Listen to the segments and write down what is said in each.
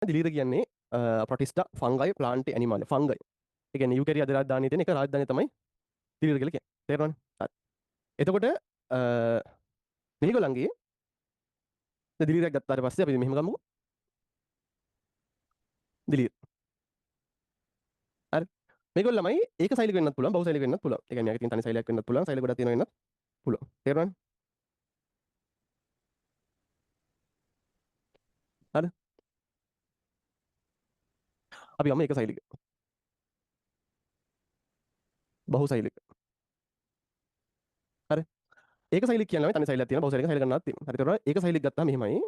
දිලීර කියන්නේ ප්‍රොටිස්ටා fungi plant animal fungi. ඒ කියන්නේ යුකැරියා දෙකක් දාන්නේ තියෙන එක රාජධානිය තමයි දිලීර කියලා කියන්නේ. තේරෙනවනේ? හරි. එතකොට මේගොල්ලන්ගේ දිලීරයක් ගත්තාට පස්සේ අපි මෙහෙම ගමුකෝ. දිලීර. හරි. මේගොල්ලමයි ඒක සෛලික වෙන්නත් පුළුවන් බහුසෛලික වෙන්නත් පුළුවන්. ඒ කියන්නේ මේකේ තියෙන තනි සෛලයක් වෙන්නත් පුළුවන්. සෛල ගොඩක් තියෙනවා වෙන්නත් පුළුවන්. තේරෙනවනේ? හරි. අපි යමු ඒක සෛලික. බහුසෛලික. හරි. ඒක සෛලික කියන්නේ තනි සෛලයක් තියෙනවා බහුසෛලික සෛල ගන්නවත් තියෙනවා. හරි. ඒතකොට ඒක සෛලික ගත්තාම මෙහෙමයි.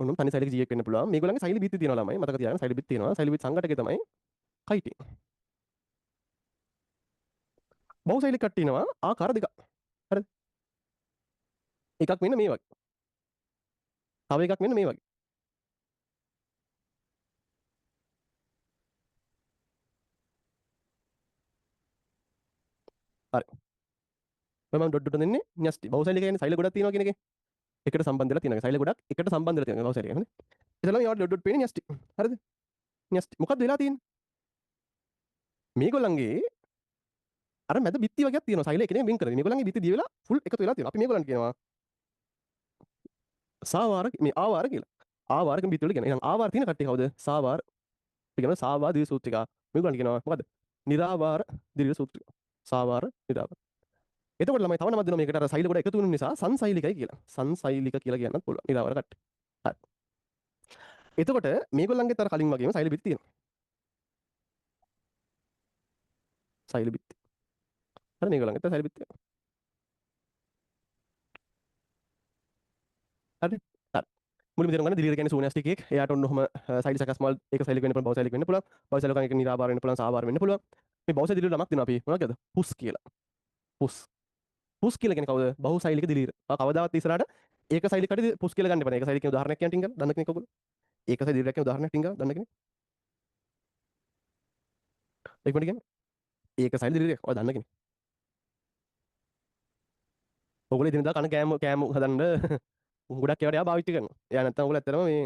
ඔන්න තනි සෛලික ජීයක් වෙන්න පුළුවන්. මේගොල්ලන්ගේ සෛල බිත්ති තියෙනවා ළමයි. මතක තියාගන්න සෛල බිත්ති තියෙනවා. සෛල බිත් සංඝටකේ තමයි කයිටින්. බහුසෛලික කට්ටිය ඉනවා ආකාර දෙකක්. හරිද? එකක් මෙන්න මේ වගේ. තව එකක් මෙන්න මේ වගේ. හරි. මම ඩොට් ඩොට් දෙන්නේ න්‍යෂ්ටි. බහුසෛලික කියන්නේ සෛල ගොඩක් තියෙනවා කියන එකේ. එකට සම්බන්ධ වෙලා තියෙනවා. සෛල ගොඩක් එකට සම්බන්ධ වෙලා තියෙනවා බහුසෛලික කියන්නේ. එතනම ඒවට ඩොට් ඩොට් පේන්නේ න්‍යෂ්ටි. හරිද? න්‍යෂ්ටි. මොකක්ද වෙලා තියෙන්නේ? මේගොල්ලන්ගේ අර මැද බිත්ති වගේක් තියෙනවා. සෛල එකනේ වෙන් කරලා. මේගොල්ලන්ගේ බිත්ති දිය වෙලා ෆුල් එකතු වෙලා තියෙනවා. අපි මේගොල්ලන්ට කියනවා සාවාර මේ ආවාර කියලා. ආවාරක බිත්ති වල කියන. එහෙනම් ආවාර තියෙන කට්ටිය කවුද? සාවාර. අපි කියනවා සාවා දිවි සූත්‍රිකා. මේගොල්ලන්ට කියනවා මොකද්ද? නිරාවාර දිවි සූත්‍රිකා. සාවාර නිරාවාර. එතකොට ළමයි තව නමක් දෙනවා මේකට අර සෛල ගොඩ එකතු වෙන නිසා සංසෛලිකයි කියලා. සංසෛලික කියලා කියන්නත් පුළුවන්. නිරාවාර කට්ටිය. හරි. එතකොට මේගොල්ලන්ගෙත් අර කලින් වගේම සෛල බිත්ති තියෙනවා. සෛල බිත්ති. හරි මේගොල්ලන්ගෙත් සෛල බිත්ති තියෙනවා. හරි. හරි. මුලින්ම තේරුම් ගන්න දිලීර කියන්නේ සූන්‍යස්ටික් එකක්. එයාට ඔන්න ඔහම සෛල සකස්මල් ඒක සෛලික වෙන්න පුළුවන් බහුසෛලික වෙන්න පුළුවන්. බහුසෛලික එක නිරාභාර වෙන්න පුළුවන් සාභාර වෙන්න පුළුවන්. මේ බහුසෛලික දිලීර නමක් දෙනවා අපි. මොනවද? පුස් කියලා. පුස්. පුස් කියලා කියන්නේ කවුද? බහුසෛලික දිලීර. කවදාවත් ඉස්සරහට ඒක සෛලික කටි පුස් කියලා ගන්න එපා. ඒක සෛලික කියන උදාහරණයක් කියන්න ටින්ගල් දන්න කෙනෙක් ඔයගොල්ලෝ. ඒක සෛලික දිලීරයක් කියන උදාහරණයක් ටින්ගල් දන්න කෙනෙක්. ඒක මොකද කියන්නේ? ඒක සෛලික දිලීරයක්. ඔය දන්න කෙනෙක්. ඔයගොල්ලෝ ඉදිනදා කන කෑම හදන්න ගොඩක් ඒවාට එයා භාවිත කරනවා. එයා නැත්තම් ඔයගොල්ලෝ ඇත්තටම මේ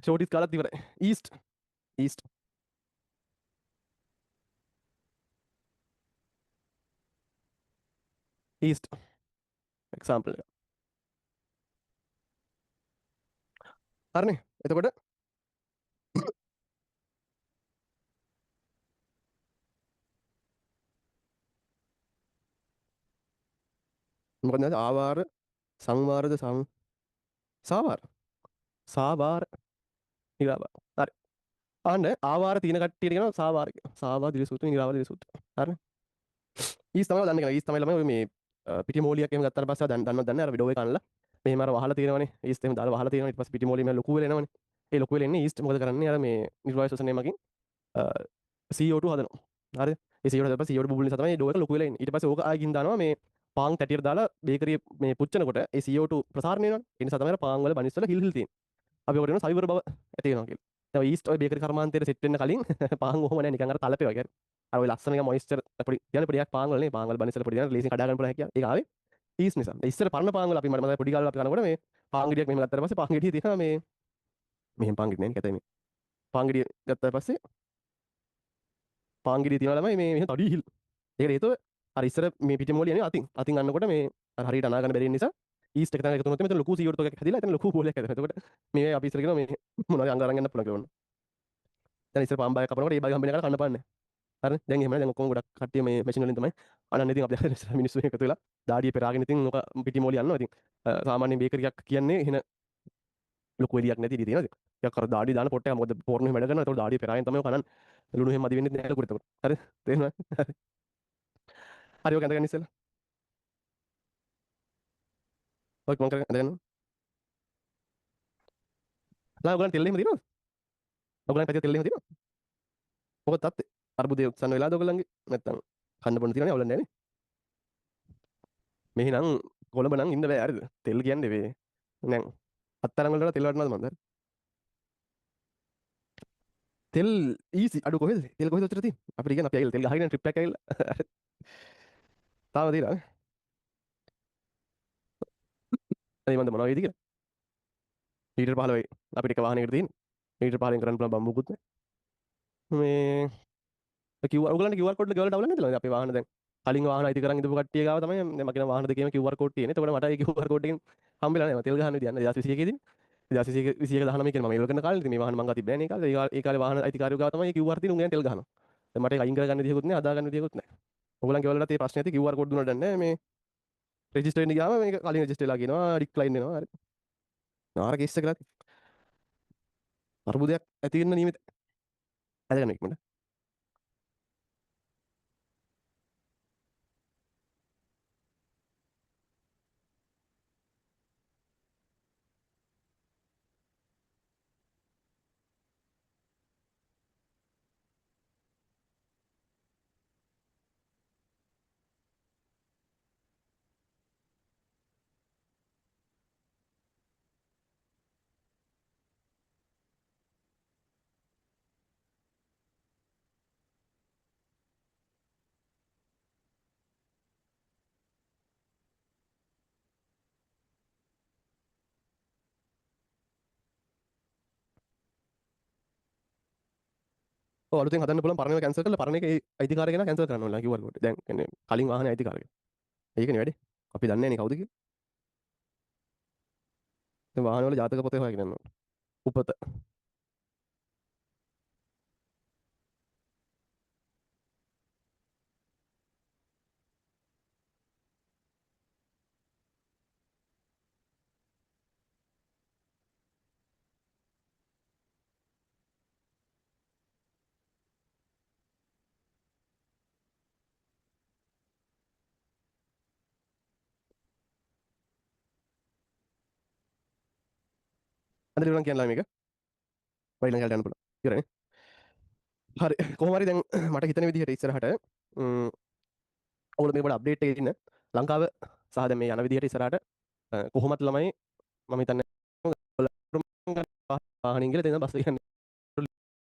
ෂෝටිස් කාලත් ඉවරයි. ඊස්ට් ඊස්ට් ඊස්ට් එක්සැම්පල් එක. හරිනේ. එතකොට මොකද නැද්ද ආවාර සංවාරද සාවාර සාවාර නිරාවාර. හරි. අහන්න ආවාර තියෙන කට්ටියට කියනවා සාවාර කියලා. සාවා දිලි සූත්‍ර නිරාවාර දිලි සූත්‍ර. හරිනේ. ඊස් තමයි දන්න කෙනා. ඊස් තමයි ළමයි මේ පිටි මෝලියක් එහෙම ගත්තාට පස්සේ දන්නවද දන්නේ අර විඩෝ එක අනලා මෙහෙම අර වහලා තියෙනවනේ. ඊස් එහෙම දාලා වහලා තියෙනවා. ඊට පස්සේ පිටි මෝලිය මෙහෙම ලොකු වෙලා එනවනේ. ඒ ලොකු වෙලා එන්නේ ඊස්ට් මොකද කරන්නේ අර මේ නිර්වාය ශෝෂණය මගින් CO2 හදනවා. හරිද? ඒ CO2 හදලා පස්සේ CO2 බුබුල් නිසා තමයි ඩෝ එක ලොකු වෙලා එන්නේ. ඊට පස්සේ ඕක ආයෙකින් දානවා මේ පාන් තැටියට දාලා බේකරිය මේ පුච්චනකොට ඒ CO2 ප්‍රසාරණය වෙනවනේ. ඒ නිසා තමයි අර පාන් වල බනිස් වල හිල් හිල් තියෙන්නේ. අපි ඔකට කියනවා සයිබර් බව ඇති වෙනවා කියලා. දැන් ඊස්ට් ඔය බේකරි කර්මාන්තයේ සෙට් වෙන්න කලින් පාන් ඔහොම නැහැ නිකන් අර තලපේ වගේ. අර ඔය ලස්සන එක මොයිස්චර් පොඩි කියන්නේ පොඩියක් පාන් වල නේ පාන් වල බනිස් වල පොඩි දෙනා ලේසියෙන් කඩා ගන්න පුළුවන් හැකියාව. ඒක ආවේ ඊස්ට් නිසා. ඉස්සර පරණ පාන් වල අපි මට මතකයි පොඩි කාලේ අපි කනකොට මේ පාන් ගෙඩියක් මෙහෙම ගත්තාට පස්සේ පාන් ගෙඩිය තියෙනවා මේ මෙහෙම පාන් ගෙඩිය නේ කැතේ මේ. පාන් ගෙඩිය ගත්තාට පස්සේ පාන් ගෙඩිය තියනවා ළමයි මේ මෙහෙම තඩි හිල්. ඒකට හේතුව අර ඉස්සර මේ පිටි මොලිය නේ අතින් අන්නකොට මේ අර හරියට අනා ගන්න බැරි නිසා ඊස්ට් එක තමයි එකතු වුණොත් මෙතන ලොකු CO2 එකක් හැදිලා එතන ලොකු බෝලයක් හැදෙනවා. එතකොට මේ අපි ඉස්සර කියනවා මේ මොනවද අඟ අරන් යන්න පුළුවන් කියලා. දැන් ඉස්සර පාන් බායක් කපනකොට ඒ බාග හම්බෙන එකට කන්න පාන්නේ. හරි දැන් එහෙම නෑ දැන් ඔක්කොම ගොඩක් කට්ටිය මේ මැෂින් වලින් තමයි අනන්න. ඉතින් අපි මිනිස්සු එකතු වෙලා දාඩිය පෙරාගෙන ඉතින් ඔක පිටි මොලිය යනවා. ඉතින් සාමාන්‍ය බේකරියක් කියන්නේ එහෙන ලොකු එලියක් නැති ඉතින් තියෙනවා. ටිකක් අර දාඩිය දාන පොට්ටයක් මොකද පෝර්ණ එහෙම වැඩ කරනවා. ඒතකොට දාඩිය පෙරාගෙන තමයි ඔක කනන්නේ. ලුණු එහෙම මදි වෙන්නේ නැහැ ලොකුට එතකොට. හරි තේරෙනවද? හරි ඔක ඇඳගන්න ඉස්සෙල්ලා. ඔක මොන් කරගෙන ඇඳගන්න. ඔයගලන් තෙල් එහෙම දිනවද? ඔයගලන් පැත්තේ තෙල් එහෙම දිනවද? මොකද තාත්තේ අර්බුදේ උත්සන්න වෙලාද ඔයගලන්ගේ? නැත්තම් කන්න බොන්න තියෙනවනේ ඔයගලන් නෑනේ. මෙහෙනම් කොළඹ නම් ඉන්න බෑ හරිද? තෙල් කියන්නේ වේ. දැන් අත්තරන් වලට තෙල් වටනවද මන්ද? තෙල් ඊසි අඩු කොහෙද? තෙල් කොහෙද උතර තියෙන්නේ? අපිට කියන්නේ අපි ඇවිල්ලා තෙල් ගහගෙන ට්‍රිප් එකක් ඇවිල්ලා. තාම තියෙනවා. අනේ මන්ද මොනවා වේද කියලා. මීටර් 15යි අපිට එක වාහනයකට තියෙන්නේ. මීටර් 15න් කරන්න පුළුවන් බම්බුකුත් නැහැ. මේ QR ඔයගලන්ට QR කෝඩ් එක ගෙවලා ඩවුන්ලෝඩ් නැතිද අපේ වාහන දැන් කලින් වාහන අයිති කරන් ඉඳපු කට්ටිය ගාව තමයි දැන් මගේ වාහන දෙකේම QR කෝඩ් තියෙන්නේ. එතකොට මට ඒ QR කෝඩ් එකෙන් හම්බෙලා නැහැ. මම තෙල් ගහන්න විදියක් නැහැ 2021 දී. 2021 19 කියන්නේ මම ඒවල කරන කාලේ ඉතින් මේ වාහන මං ගා තිබ්බේ නැහැ නේ කාලේ. ඒ කාලේ වාහන අයිතිකාරයෝ ගාව තමයි QR තියෙන උන් ගැන තෙල් ගහනවා. දැන් මට ඒක අයින් කරගන්න විදියකුත් නැහැ, හදා ගන්න විදියකුත් නැහැ. ඔයගලන් ගෙවලට ඒ ප්‍රශ්නේ ඇති QR කෝඩ් දුන්නාට නැහැ මේ රෙජිස්ටර් වෙන්න ගියාම මේක කලින් රෙජිස්ටර් වෙලා කියනවා ඩික්ලයින් වෙනවා. හරි. නාර කේස් එකක් අර්බුදයක් ඇති වෙන්න නියමිත. හදගන්න ඉක්මනට. ඔව් අලුතෙන් හදන්න පුළුවන් පරණ එක කැන්සල් කරලා පරණ එකේ අයිතිකාරය ගැන කැන්සල් කරන්න ඕනේ QR කෝඩ්. දැන් කියන්නේ කලින් වාහනේ අයිතිකාරය. ඒකනේ වැඩේ. අපි දන්නේ නැහැ නේ කවුද කියලා. දැන් වාහන වල ජාතක පොතේ හොයාගෙන යනවා. උපත. අද ඉවරන් කියන්නලා මේක. වයින් ළඟට යන්න පුළුවන්. ඉවරනේ. හරි. කොහොම හරි දැන් මට හිතෙන විදිහට ඉස්සරහට ඔයගොල්ලෝ මේක පොඩ්ඩක් අප්ඩේට් එකේ ඉන්න. ලංකාව සහ දැන් මේ යන විදිහට ඉස්සරහට කොහොමත් ළමයි මම හිතන්නේ වාහනින් ගිහලා දැන් බස් එක යන්නේ.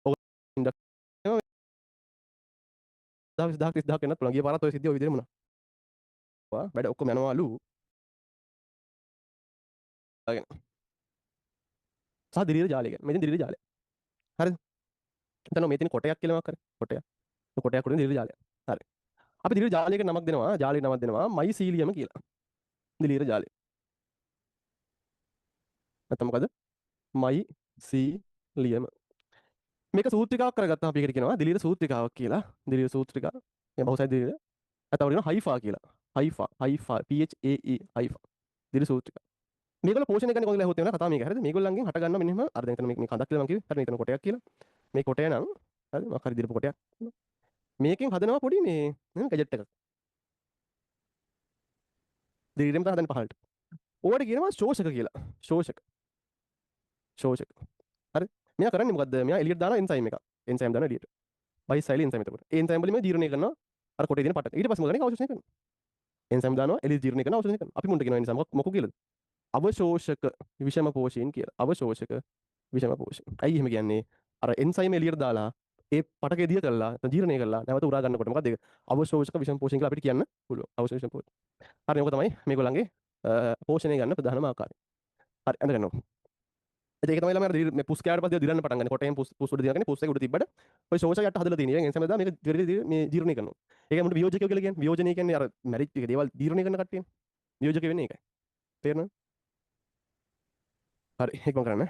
ඔයගොල්ලෝ 10 20000 වෙනත් පුළුවන්. ගිය පාරත් ඔය සිද්ධිය ඔය විදිහටම වුණා. වැඩ ඔක්කොම යනවාලු. ගෙන. සහ දිලීර ජාලය ගැන. මෙතන දිලීර ජාලය. හරිද? හිතන්න මේ තියෙන කොටයක් කියලා මොකක් කරේ? කොටයක්. කොටයක් උඩින් දිලීර ජාලය. හරි. අපි දිලීර ජාලයකට නමක් දෙනවා. ජාලයට නමක් දෙනවා මයිසීලියම කියලා. දිලීර ජාලය. නැත්නම් මොකද? මයිසීලියම. මේක සූත්‍රිකාවක් කරගත්තාම අපි ඒකට කියනවා දිලීර සූත්‍රිකාවක් කියලා. දිලීර සූත්‍රිකා. මේ බහුසයි දිලීර. නැත්නම් කියනවා හයිෆා කියලා. හයිෆා PHAE හයිෆා. දිලීර සූත්‍රිකා. මේගොල්ලෝ පෝෂණය කරන්නේ කොහොමද කියලා හොත් වෙනවා කතාව මේක. හරිද? මේගොල්ලන්ගෙන් හට ගන්නවා මෙන්න මෙහෙම. අර දැන් එතන මේ කඳක් කියලා මම කිව්වේ. හරි මෙතන කොටයක් කියලා. මේ කොටය නම් හරි මොකක් හරි දිරපු කොටයක්. මේකෙන් හදනවා පොඩි මේ ගැජට් එකක්. දිලීරෙන් තමයි හදන්නේ පහළට. ඕවට කියනවා ශෝෂක කියලා. ශෝෂක. ශෝෂක. හරි. මෙයා කරන්නේ මොකද්ද? මෙයා එළියට දාන එන්සයිම් එකක්. එන්සයිම් දාන එළියට. බයිසයිල් එන්සයිම් එතකොට. ඒ එන්සයිම් වලින් මේ ජීර්ණය කරනවා. අර කොටේ තියෙන පට. ඊට පස්සේ මොකද කරන්නේ? අවශෝෂණය කරනවා. එන්සයිම් දානවා එළිය ජීර්ණය කරනවා අවශෝෂණය කරනවා. අපි මුන්ට කියනවා එන්සයිම් මොකෝ කියලාද? අවශෝෂක විෂම පෝෂීන් කියලා. අවශෝෂක විෂම පෝෂීන්. ඇයි එහෙම කියන්නේ? අර එන්සයිම් එළියට දාලා ඒ පටක එදිය කරලා ජීර්ණය කරලා නැවත උරා ගන්නකොට මොකද ඒක? අවශෝෂක විෂම පෝෂීන් කියලා අපිට කියන්න පුළුවන්. අවශෝෂක පෝෂීන්. හරි ඕක තමයි මේගොල්ලන්ගේ පෝෂණය ගන්න ප්‍රධානම ආකාරය. හරි අඳගන්නවා. ඒක තමයි ළමයි මේ පුස් කෑවට පස්සේ දිරන්න පටන් ගන්න. කොටයෙන් පුස් උඩ දිනගෙන පුස් එක උඩ තිබ්බට ඔය ශෝෂක යට හදලා තියෙනවා. ඒ නිසා මේක මේ ජීර්ණය කරනවා. ඒක මුට වියෝජකයෝ කියලා කියන්නේ. වියෝජනය කියන්නේ අර මැරිච් එක දේවල් ජීර්ණය කරන කට්ටියනේ. වියෝජක වෙන්නේ ඒකයි. තේරෙනවද? හරි ඒක මම කරන්නේ.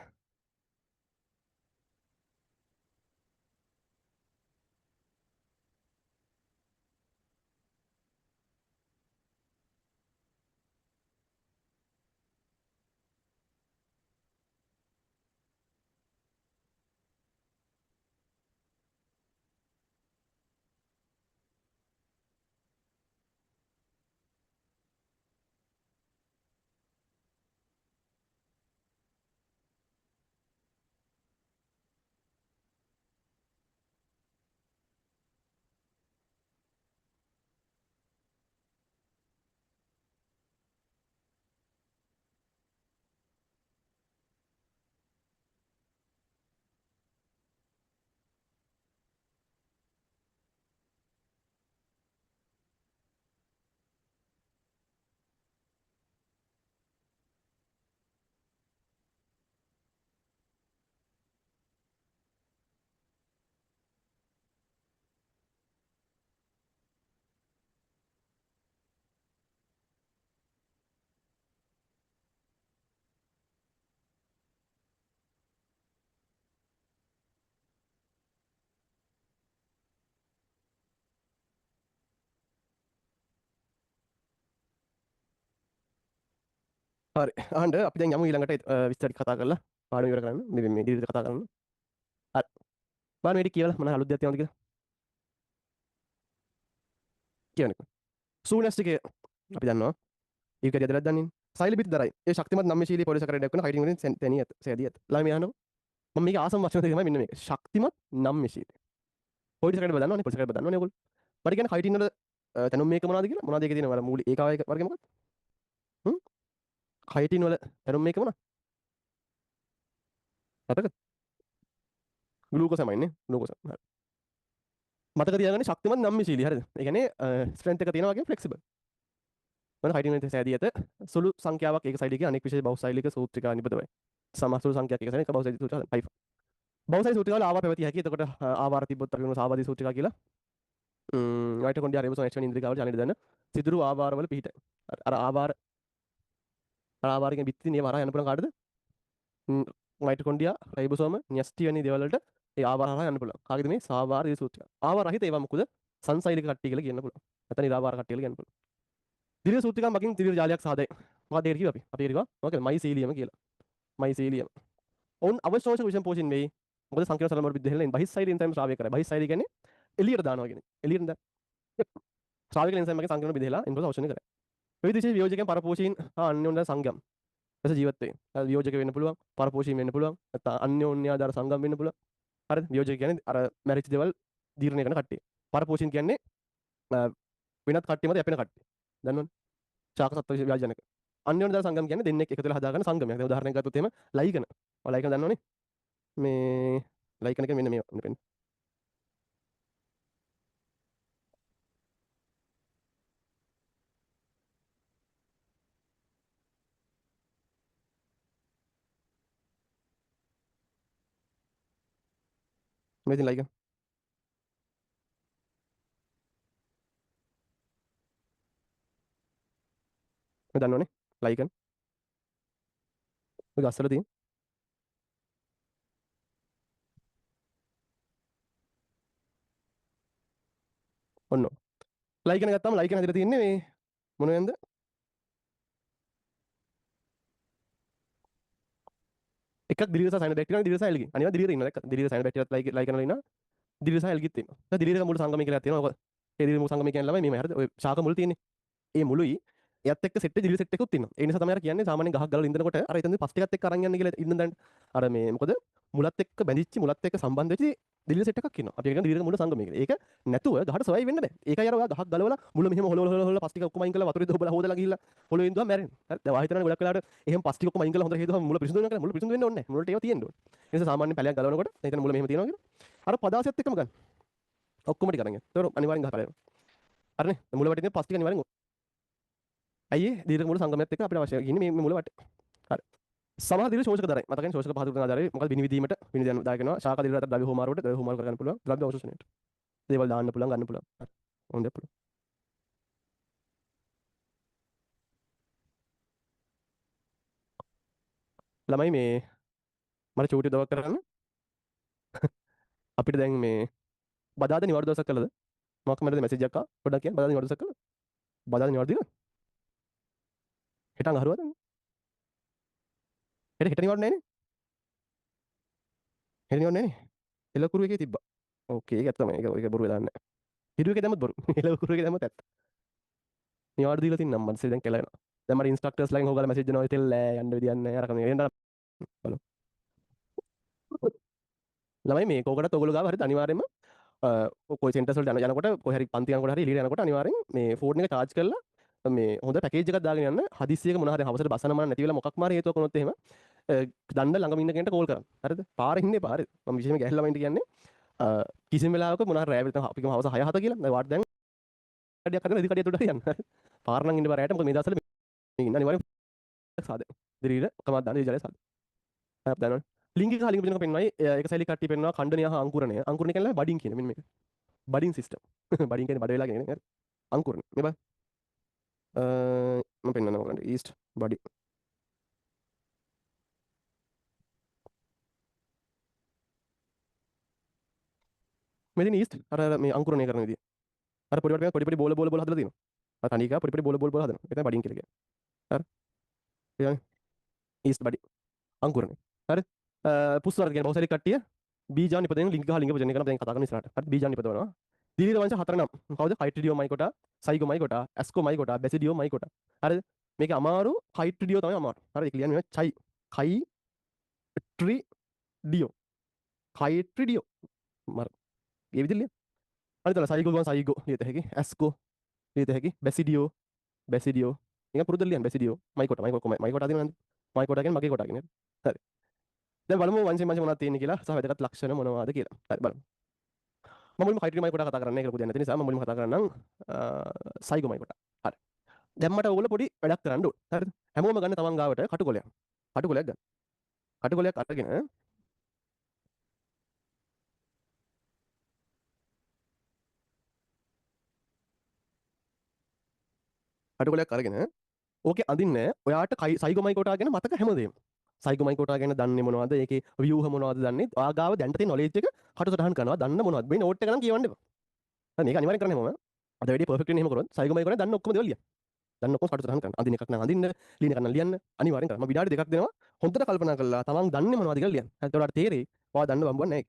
හරි. අහන්න අපි දැන් යමු ඊළඟට විස්තර කතා කරලා පාඩම ඉවර කරන්න. මේ ඉදිරියට කතා කරන්න. හරි. බලන්න මේක කියලා මොන අලුත් දෙයක් තියෙනවද කියලා කියන්නකෝ. සූනස් එකේ අපි දන්නවා ඒක ඇදලා දන්නේ. සෛල පිට දරයි. ඒ ශක්තිමත් නම්‍යශීලී පොලිසකරයක් වෙන හයිඩ්‍රජන් වලින් තැනිය සෑදී ඇත. ළමයි අහනවා. මම මේක ආසම වචන දෙක තමයි මෙන්න මේක. ශක්තිමත් නම්‍යශීලී. පොලිසකරයක් බදන්නවනේ පොලිසකරයක් බදන්නවනේ ඔයගොල්ලෝ. මට කියන්නේ හයිඩ්‍රජන් වල තැනුම් මේක මොනවද කියලා? මොනවද ඒකේ තියෙන වල මූලික ඒකාවයක වර්ගය මොකක්ද? හ්ම්? හයිඩ්‍රජන් වල තැනුම් මේක මොනවද? මතකද? ග්ලූකෝසමයින් නේ. ග්ලූකෝස. හරි. මතක තියාගන්න ශක්තිමත් නම්‍යශීලී හරිද? ඒ කියන්නේ ස්ට්‍රෙන්ත් එක තියෙනවා වගේ ෆ්ලෙක්සිබල්. මොන හයිඩ්‍රජන් වල සෑදී ඇත. සුළු සංඛ්‍යාවක් ඒක සෛලික අනෙක් විශේෂ බහුසෛලික සූත්‍රිකා නිපදවයි. සමස්ත සංඛ්‍යාවක් එක සැරේ එක බහුසෛලික සූත්‍රිකා හයි. බහුසෛලික සූත්‍රිකා වල ආවා පැවතිය හැකි. එතකොට ආවාර තිබ්බොත් අපි වෙන සාවාදී සූත්‍රිකා කියලා. මයිටොකොන්ඩ්‍රියා රයිබෝසෝම් එක්ස්ට්‍රා ඉන්ද්‍රිකාවල ජනිත දන්න සිදුරු ආවාර වල පිහිටයි. අර ආවාරයෙන් බිත්ති නියම අරහා යන්න පුළුවන් කාටද? මයිටොකොන්ඩ්‍රියා රයිබෝසෝම න්‍යෂ්ටි වැනි දේවල් වලට ඒ ආවාර හරහා යන්න පුළුවන්. කාගේද මේ සාවාර සූත්‍රිකා. ආවාර රහිත ඒවා මොකද? සංසෛලික කට්ටිය කියලා කියන්න පුළුවන්. නැත්නම් නිරාවාර කට්ටිය කියලා කියන්න පුළුවන්. දිව්‍ය සූත්‍රිකා මගින් දිව්‍ය ජාලයක් සාදයි. මොකක්ද ඒක කිව්වා අපි? අපි ඒක කිව්වා මොකද? මයිසීලියම කියලා. මයිසීලියම. ඔවුන් අවශ්‍ය විෂම පෝෂණ වෙයි. මොකද සංකීර්ණ සලමර විද්‍යාවෙන් බහිස්සයිඩ් එන්සයිම් ශ්‍රාවය කරයි. බහිස්සයිඩ් කියන්නේ එළියට දානවා කියන්නේ. එළියට දාන. ශ්‍රාවක එන්සයිම් එකේ සංකීර්ණ විදේලා එන්ඩෝස් අවශ්‍ය කරයි. විවිධ විශේෂ වියෝජකයන් පරපෝෂීන් අන්‍යෝන්‍ය සංගම්. එස ජීවත් වෙයි. වියෝජක වෙන්න පුළුවන්, පරපෝෂීන් වෙන්න පුළුවන්, නැත්නම් අන්‍යෝන්‍ය ආධාර සංගම් වෙන්න පුළුවන්. හරිද? වියෝජක කියන්නේ අර මැරිච් දේවල් දීර්ණය කරන කට්ටිය. පරපෝෂීන් කියන්නේ වෙනත් කට්ටිය මත යැපෙන කට්ටිය. දන්නවනේ? ශාක සත්ව ව්‍යාජනක. අන්‍යෝන්‍ය ආධාර සංගම් කියන්නේ දෙන්නෙක් එකතු වෙලා හදාගන්න සංගමයක්. දැන් උදාහරණයක් ගත්තොත් එහෙම ලයිකන. ඔය ලයිකන දන්නවනේ? මේ ලයිකන එක මෙන්න මේ මේ ඉතින් ලයිකන. මේ දන්නවනේ? ලයිකන. ඔය ගස්වල තියෙන. ඔන්න. ලයිකන ගත්තාම ලයිකන හැදලා තියෙන්නේ මේ මොනවෙන්ද? එකක් දිලිර සහ සයනොබැක්ටීරියා දිලිර සහ ඇල්ගින්. අනිවා දිලිර ඉන්නවා දැක්කද? දිලිර සයනොබැක්ටීරියාත් ලයිකන වල ඉන්නවා. දිලිර සහ ඇල්ගිත් ඉන්නවා. දැන් දිලිරක මුළු සංගමය කියලා තියෙනවා. ඔක ඒ දිලිර මුළු සංගමය කියන්නේ ළමයි මේ හරිද? ඔය ශාක මුල් තියෙන්නේ. ඒ මුළුයි එයත් එක්ක සෙට් දිලිර සෙට් එකකුත් ඉන්නවා. ඒ නිසා තමයි අර කියන්නේ සාමාන්‍යයෙන් ගහක් ගලවලා ඉඳනකොට අර එතනදී පස් ටිකත් එක්ක අරන් යන්න කියලා ඉන්න දැන් අර මේ මොකද මුලත් එක්ක බැඳිච්ච මුලත් එක්ක සම්බන්ධ වෙච්ච දිලිර සෙට් එකක් ඉන්නවා. අපි කියන දිලිරක මුළු සංගමය කියලා. ඒක නැතුව ගහට සොයයි වෙන්න බෑ. ඒකයි අර ඔයා ගහක් ගලවලා මුල මෙහෙම හොල පස් ටික ඔක්කොම අයින් කරලා වතුරේ දොබලා හොදලා ගිහිල්ලා පොළොවේ ඉඳුවා මැරෙන්නේ. හරි. දැන් වාහිතනනේ ගොඩක් වෙලාවට එහෙම පස් ටික ඔක්කොම අයින් කරලා හොඳට හේතුවා මුල පිරිසිදු වෙනවා කියලා මුල පිරිසිදු වෙන්න ඕනේ නැහැ. මුලට ඒවා තියෙන්න ඕනේ. ඒ නිසා සාමාන්‍ය පැලයක් ගලවනකොට එතන මුල මෙහෙම තියෙනවා කියලා. අර පදාසයත් එක්කම ගන්න. ඔක්කොම ටික අරන් යන්න. ඒතකොට අනිවාර්යෙන් ගහ පැලෙනවා. හරිනේ. මුල වටින්නේ පස් ටික අනිවාර්යෙන් ඇයි දීර්ඝ මුල සංගමයත් එක්ක අපිට අවශ්‍ය කියන්නේ මේ මුල වටේ. හරි. සමහර දින ශෝෂක දරයි. මතකයි ශෝෂක පහසු කරන ආධාරයෙන් මොකද විනිවිදීමට විනිවිදයන් දායක වෙනවා. ශාක දින අතර ද්‍රව්‍ය හෝමාරුවට ද්‍රව්‍ය හෝමාරු කරගන්න පුළුවන්. ද්‍රව්‍ය අවශෝෂණයට. දේවල් දාන්න පුළුවන් ගන්න පුළුවන්. හරි. හොඳයි පුළුවන්. ළමයි මේ මට චූටි උදව්වක් කරන්න. අපිට දැන් මේ බදාදා නිවාඩු දවසක් කළාද? මොකක් මරද මැසේජ් එකක් ආවා. පොඩ්ඩක් කියන්න බදාදා නිවාඩු දවසක් කළා. බදාදා නිවාඩු දිනන? හෙට අඟහරුවාද? හෙට නිවාඩු නැහැ නේ. හෙට නිවාඩු නැහැ නේ. එළකුරු එකේ තිබ්බා. ඕකේ ඒක තමයි. ඒක බොරු වෙලා නැහැ. හිරු එකේ දැම්මත් බොරු. එළකුරු එකේ දැම්මත් ඇත්ත. නිවාඩු දීලා තින්නම් මට දැන් කියලා එනවා. දැන් මට ඉන්ස්ට්‍රක්ටර්ස් ලාගෙන් හොගාලා මැසේජ් දෙනවා ඉතින් යන්න විදියක් නැහැ. අරක මේ එන්න බලමු. ළමයි මේ කෝකටත් ඔයගොල්ලෝ ගාව හරිද අනිවාර්යයෙන්ම කොයි සෙන්ටර්ස් වලට යනකොට කොයි හරි පන්ති යනකොට හරි එළියට යනකොට අනිවාර්යෙන් මේ ෆෝන් එක charge කරලා මේ හොඳ පැකේජ් එකක් දාගෙන යන්න හදිස්සියක මොනවා හරි හවසට බස්සන මන නැති වෙලා මොකක් මාරි හේතුවක් වුණොත් එහෙම දණ්ඩ ළඟම ඉන්න කෙනට කෝල් කරන්න හරිද පාරේ ඉන්නේ පාරේ මම විශේෂයෙන්ම ගැහැණු ළමයින්ට කියන්නේ කිසිම වෙලාවක මොනවා හරි රෑ වෙලට අපි කියමු හවස 6 7 කියලා දැන් වාට දැන් කඩියක් හදන ඉදි කඩියට උඩ යන්න හරි පාර නම් ඉන්න බෑ රෑට මොකද මේ දවස්වල මේ ඉන්න අනිවාර්යෙන් සාද දිරීර කමක් දාන්න ඉජලේ සාද හරි දන්නවනේ ලිංගික හා ලිංග බෙදනක පෙන්වයි ඒක සෛලික කට්ටිය පෙන්වනවා ඛණ්ඩනය හා අංකුරණය අංකුරණය කියන්නේ බඩින් කියන මෙන්න මේක බඩින් සිස්ටම් බඩින් කියන්නේ බඩ වෙලා කියන්නේ අංකුරණය මේ බලන්න මම පෙන්වනවා ඔයගලන්ට ඊස්ට් බඩි මෙතන ඊස්ට් අර මේ අංකුරණය කරන විදිය අර පොඩි පොඩි බෝල හදලා තියෙනවා අර කණිකා පොඩි පොඩි බෝල හදනවා ඒක තමයි බඩින් කියලා කියන්නේ හරි ඊළඟ ඊස්ට් බඩි අංකුරනේ. හරි. පුස් වර්ග කියන බහුසරික කට්ටිය බීජාන් ඉපදෙන ලිංගික හා ලිංග ප්‍රජනනය කරන දැන් කතා කරන ඉස්සරහට. හරි බීජාන් ඉපදවනවා. දිලීර වංශ හතර නම් කවුද? හයිට්‍රිඩියෝ මයිකොටා, සයිගෝ මයිකොටා, ඇස්කෝ මයිකොටා, බැසිඩියෝ මයිකොටා. හරිද? මේක අමාරු හයිට්‍රිඩියෝ තමයි අමාරු. හරිද? කියන්නේ මේ චයි ඩියෝ හයිට්‍රිඩියෝ මර ඒ විදිහට ලියන්න. අනිතල සයිගෝ ගමන් සයිගෝ ලියත හැකි. ඇස්කෝ ලියත හැකි. බැසිඩියෝ නිකන් පුරුද්දට ලියන්න. බැසිඩියෝ මයිකොටා අදිනවා නේද? මයිකොටා කියන්නේ මගේ කොටා කියන්නේ. හරි. දැන් බලමු වංශයෙන් වංශ මොනවද තියෙන්නේ කියලා සහ වැදගත් ලක්ෂණ මොනවද කියලා. හරි බලමු. මම මුලින්ම හයිඩ්‍රි මයිකොටා කතා කරන්නේ කියලා පුදියන්න නැති නිසා මම මුලින්ම කතා කරන්නම් සයිගෝ මයිකොටා. හරි. දැන් මට ඕගොල්ලෝ පොඩි වැඩක් කරන්න ඕන. හරිද? හැමෝම ගන්න තමන් ගාවට කටුකොලයක්. කටුකොලයක් ගන්න. කටුකොලයක් අරගෙන කටුකොලයක් අරගෙන ඕකේ අඳින්න ඔයාට සයිගෝමයිකොටා ගැන මතක හැමදේම. සයිගෝමයිකොටා ගැන දන්නේ මොනවද? ඒකේ ව්‍යූහ මොනවද දන්නේ? ඔයාගාව දැන්ට තියෙන නොලෙජ් එක කටසටහන් කරනවා. දන්න මොනවද? මේ නෝට් එක නම් කියවන්න එපා. හරි මේක අනිවාර්යෙන් කරන්න හැමෝම. අද වැඩි පර්ෆෙක්ට් වෙන්නේ එහෙම කරොත් සයිගෝමයිකොටා දන්න ඔක්කොම දේවල් ලියන්න. දන්න ඔක්කොම කටසටහන් කරන්න. අඳින එකක් නම් අඳින්න, ලියන එකක් නම් ලියන්න. අනිවාර්යෙන් කරන්න. මම විනාඩි දෙකක් දෙනවා. හොඳට කල්පනා කරලා තමන් දන්නේ මොනවද කියලා ලියන්න. හරි ඒකට තේරෙයි. ඔයා දන්න බම්බුවක් නැහැ ඒක.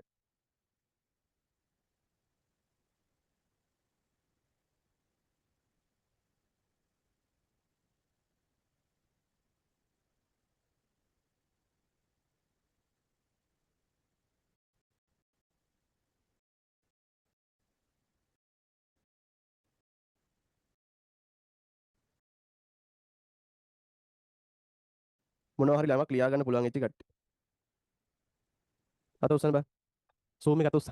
මොනවා හරි ළමක් ලියා ගන්න පුළුවන් ඉච්ච කට්ටිය. අත උස්සන්න බෑ. සූම් එක අත උස්ස.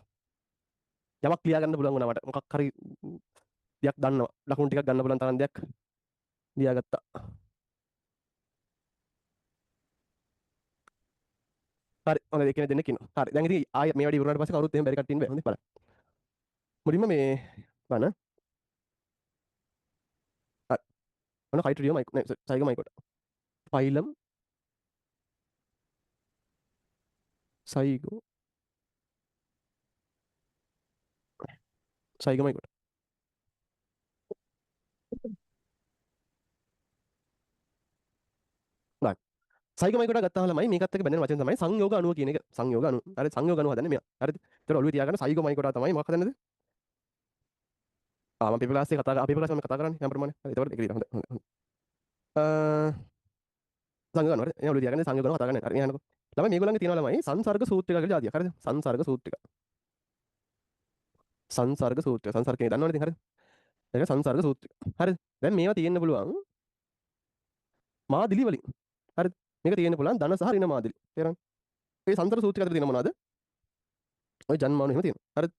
යමක් ලියා ගන්න පුළුවන් වුණා මට. මොකක් හරි දෙයක් දන්නවා. ලකුණු ටිකක් ගන්න පුළුවන් තරම් දෙයක් ලියාගත්තා. හරි. හොඳයි දෙකෙනෙක් දෙන්නෙක් ඉන්නවා. හරි. දැන් ඉතින් ආයෙ මේ වැඩි ඉවරනාට පස්සේ කවුරුත් එහෙම බැරි කට්ටිය ඉන්න බෑ. හොඳයි බලන්න. මුලින්ම මේ බලන්න. හරි. ඔන්න හයිඩ්‍රියෝ මයිකෝ නෑ සයිගෝ මයිකොට. ෆයිලම් සයිගෝ සයිගෝ මයිකොට. හරි. සයිගෝ මයිකොට ගත්තාම ළමයි මේකත් එක්ක බැඳෙන වචන තමයි සංයෝග අණුව කියන එක. සංයෝග අණුව. හරි සංයෝග අණුව හදන්නේ මෙයා. හරිද? ඒතර ඔළුවේ තියාගන්න සයිගෝ මයිකොට තමයි මොකක් හදන්නද? මම පේපර් ක්ලාස් එකේ අපේ ක්ලාස් එකේ කතා කරන්නේ යම් ප්‍රමාණයක්. හරි ඒතකොට ඒක ලියන්න. හොඳයි හොඳයි. සංයෝග අණුව. හරි. එයා ඔළුවේ තියාගන්න සංයෝග අණුව කතා කරන්නේ. හරි යන්නකෝ. ළමයි මේගොල්ලන්ගේ තියෙනවා ළමයි සංසර්ග සූත්‍රය කියලා જાතියක්. හරිද? සංසර්ග සූත්‍රය. සංසර්ග සූත්‍රය. සංසර්ග කියන්නේ දන්නවනේ ඉතින් හරිද? ඒක සංසර්ග සූත්‍රය. හරිද? දැන් මේවා තියෙන්න පුළුවන් මාදිලි වලින්. හරිද? මේක තියෙන්න පුළුවන් ධන සහ ඍණ මාදිලි. තේරෙනවද? මේ සංසර්ග සූත්‍රය අතර තියෙන මොනවද? ඔය ජන්මානු එහෙම තියෙනවා. හරිද?